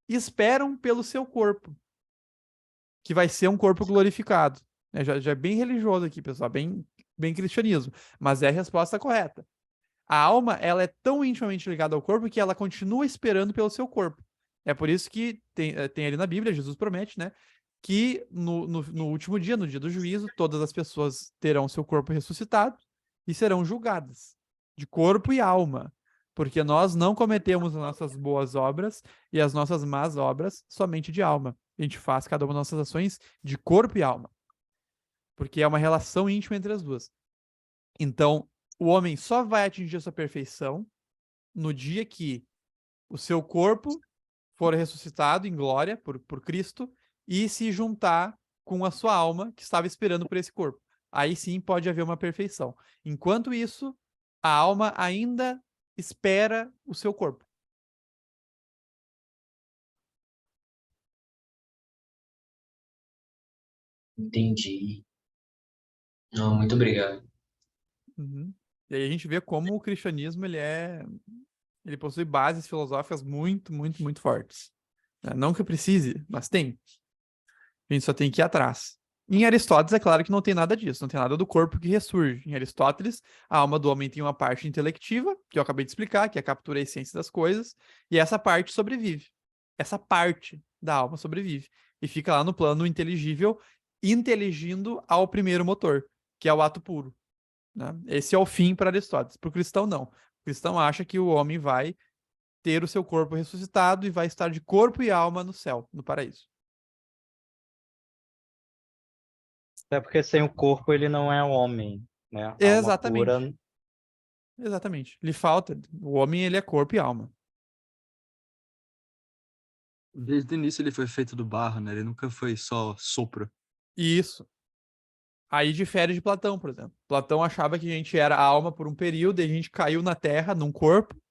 esperam pelo seu corpo, que vai ser um corpo glorificado. Já é bem religioso aqui, pessoal, bem cristianismo, mas é a resposta correta. A alma, ela é tão intimamente ligada ao corpo que ela continua esperando pelo seu corpo. É por isso que tem ali na Bíblia, Jesus promete, né, que no último dia, no dia do juízo, todas as pessoas terão seu corpo ressuscitado e serão julgadas, de corpo e alma, porque nós não cometemos as nossas boas obras e as nossas más obras somente de alma. A gente faz cada uma das nossas ações de corpo e alma. porque é uma relação íntima entre as duas. Então, o homem só vai atingir a sua perfeição no dia que o seu corpo for ressuscitado em glória por Cristo e se juntar com a sua alma que estava esperando por esse corpo. Aí sim pode haver uma perfeição. Enquanto isso, a alma ainda espera o seu corpo. Entendi. Não, muito obrigado. Uhum. E aí a gente vê como o cristianismo ele possui bases filosóficas muito, muito, muito fortes. Né? Não que precise, mas tem. A gente só tem que ir atrás. Em Aristóteles, é claro que não tem nada disso, não tem nada do corpo que ressurge. Em Aristóteles, a alma do homem tem uma parte intelectiva, que eu acabei de explicar, que é a captura a essência das coisas, e essa parte sobrevive. Essa parte da alma sobrevive. E fica lá no plano inteligível, inteligindo ao primeiro motor, que é o ato puro. Né? Esse é o fim para Aristóteles. Para o cristão, não. O cristão acha que o homem vai ter o seu corpo ressuscitado e vai estar de corpo e alma no céu, no paraíso. Até porque sem o corpo ele não é homem, né? A alma Exatamente. pura. Exatamente. Lhe falta. O homem, ele é corpo e alma. Desde o início ele foi feito do barro, né? Ele nunca foi só sopro. Isso. Aí difere de Platão, por exemplo. Platão achava que a gente era alma por um período e a gente caiu na Terra, num corpo,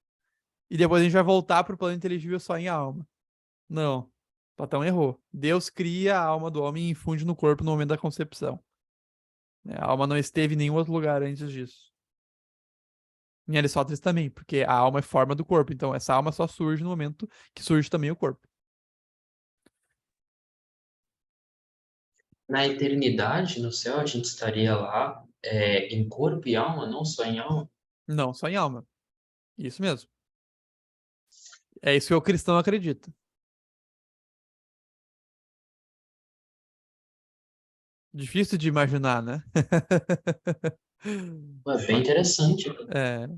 e depois a gente vai voltar para o plano inteligível só em alma. Não. Platão errou. Deus cria a alma do homem e infunde no corpo no momento da concepção. A alma não esteve em nenhum outro lugar antes disso. Em Aristóteles também, porque a alma é forma do corpo. Então, essa alma só surge no momento que surge também o corpo. Na eternidade, no céu, a gente estaria lá em corpo e alma, não só em alma? Não, só em alma. Isso mesmo. É isso que o cristão acredita. Difícil de imaginar, né? É bem interessante. É,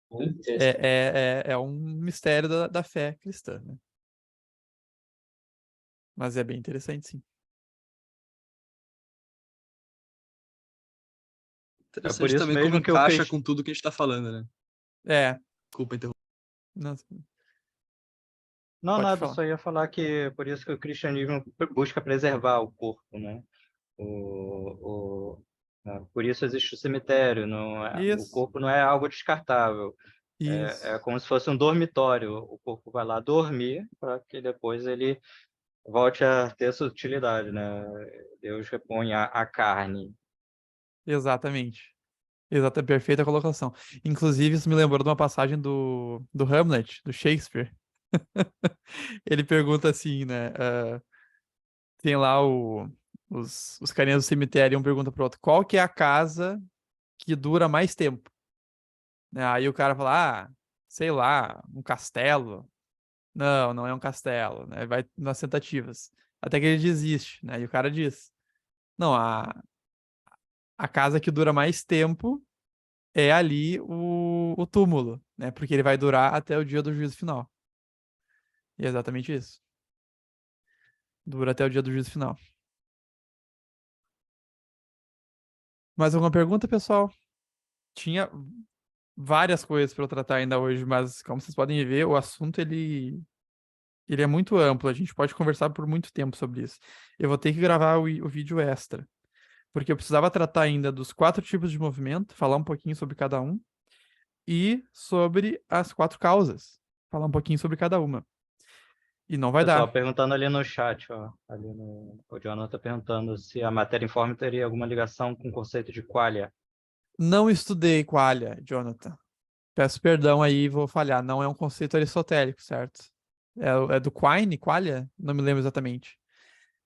Muito interessante. é um mistério da fé cristã, né? Mas é bem interessante, sim. É por Interessante isso também como mesmo que eu encaixa com tudo que a gente tá falando, né? É. Desculpa interromper. Nossa, Não, pode nada, falar. só ia falar que por isso que o cristianismo busca preservar o corpo, né? Por isso existe o cemitério, o Isso, corpo não é algo descartável. É isso. como se fosse um dormitório. O corpo vai lá dormir para que depois ele volte a ter sua utilidade, né? Deus repõe a carne. Exatamente. Exata, perfeita colocação. Inclusive, isso me lembrou de uma passagem do Hamlet, do Shakespeare. Ele pergunta assim, né? Tem lá os carinhas do cemitério, um pergunta pro outro, qual que é a casa que dura mais tempo? Né? Aí o cara fala, sei lá, um castelo. Não, não é um castelo, né? Vai nas tentativas. Até que ele desiste, né? E o cara diz, não, a casa que dura mais tempo é ali o túmulo, né? Porque ele vai durar até o dia do juízo final. E é exatamente isso. Dura até o dia do juízo final. Mais alguma pergunta, pessoal? Tinha várias coisas para eu tratar ainda hoje, mas como vocês podem ver, o assunto ele é muito amplo. A gente pode conversar por muito tempo sobre isso. Eu vou ter que gravar o vídeo extra, porque eu precisava tratar ainda dos 4 tipos de movimento, falar um pouquinho sobre cada um, e sobre as 4 causas, falar um pouquinho sobre cada uma. E não vai Pessoal, dar. perguntando ali no chat, ó, o Jonathan perguntando se a matéria informe teria alguma ligação com o conceito de qualia. Não estudei qualia, Jonathan. Peço perdão aí, vou falhar. Não é um conceito aristotélico, certo? É do Quine, qualia? Não me lembro exatamente.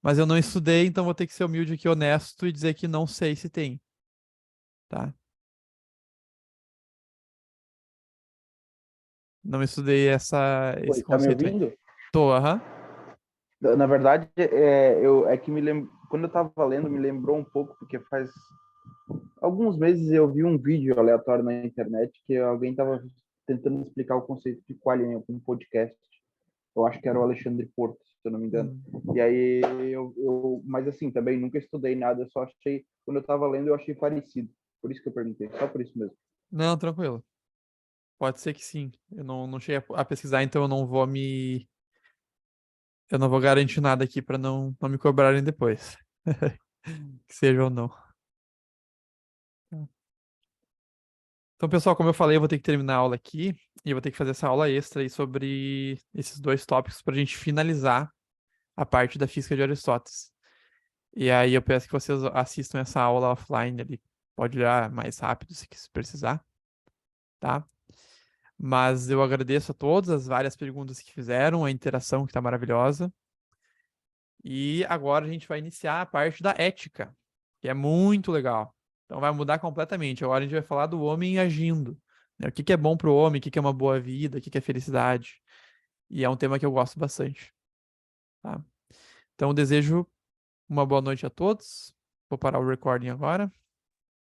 Mas eu não estudei, então vou ter que ser humilde aqui, honesto, e dizer que não sei se tem. Tá? Não estudei esse Oi, tá me conceito aí. ouvindo? Tô, aham. Na verdade, é que quando eu tava lendo, me lembrou um pouco, porque faz alguns meses eu vi um vídeo aleatório na internet que alguém tava tentando explicar o conceito de qualia em um podcast. Eu acho que era o Alexandre Porto, se se eu não me engano. Hum. E aí mas assim, também nunca estudei nada, eu só achei, quando eu estava lendo, eu achei parecido. Por isso que eu perguntei, só por isso mesmo. Não, tranquilo. Pode ser que sim. Eu não cheguei a pesquisar, então eu não vou me. Eu não vou garantir nada aqui para não me cobrarem depois. Que seja ou não. Então, pessoal, como eu falei, eu vou ter que terminar a aula aqui e eu vou ter que fazer essa aula extra aí sobre esses dois tópicos para a gente finalizar a parte da física de Aristóteles. E aí eu peço que vocês assistam essa aula offline ali. Pode olhar mais rápido se precisar, tá? Mas eu agradeço a todos as várias perguntas que fizeram, a interação que está maravilhosa. E agora a gente vai iniciar a parte da ética, que é muito legal. Então vai mudar completamente. Agora a gente vai falar do homem agindo, né? O que que é bom para o homem, o que que é uma boa vida, o que que é felicidade. E é um tema que eu gosto bastante, tá? Então eu desejo uma boa noite a todos. Vou parar o recording agora.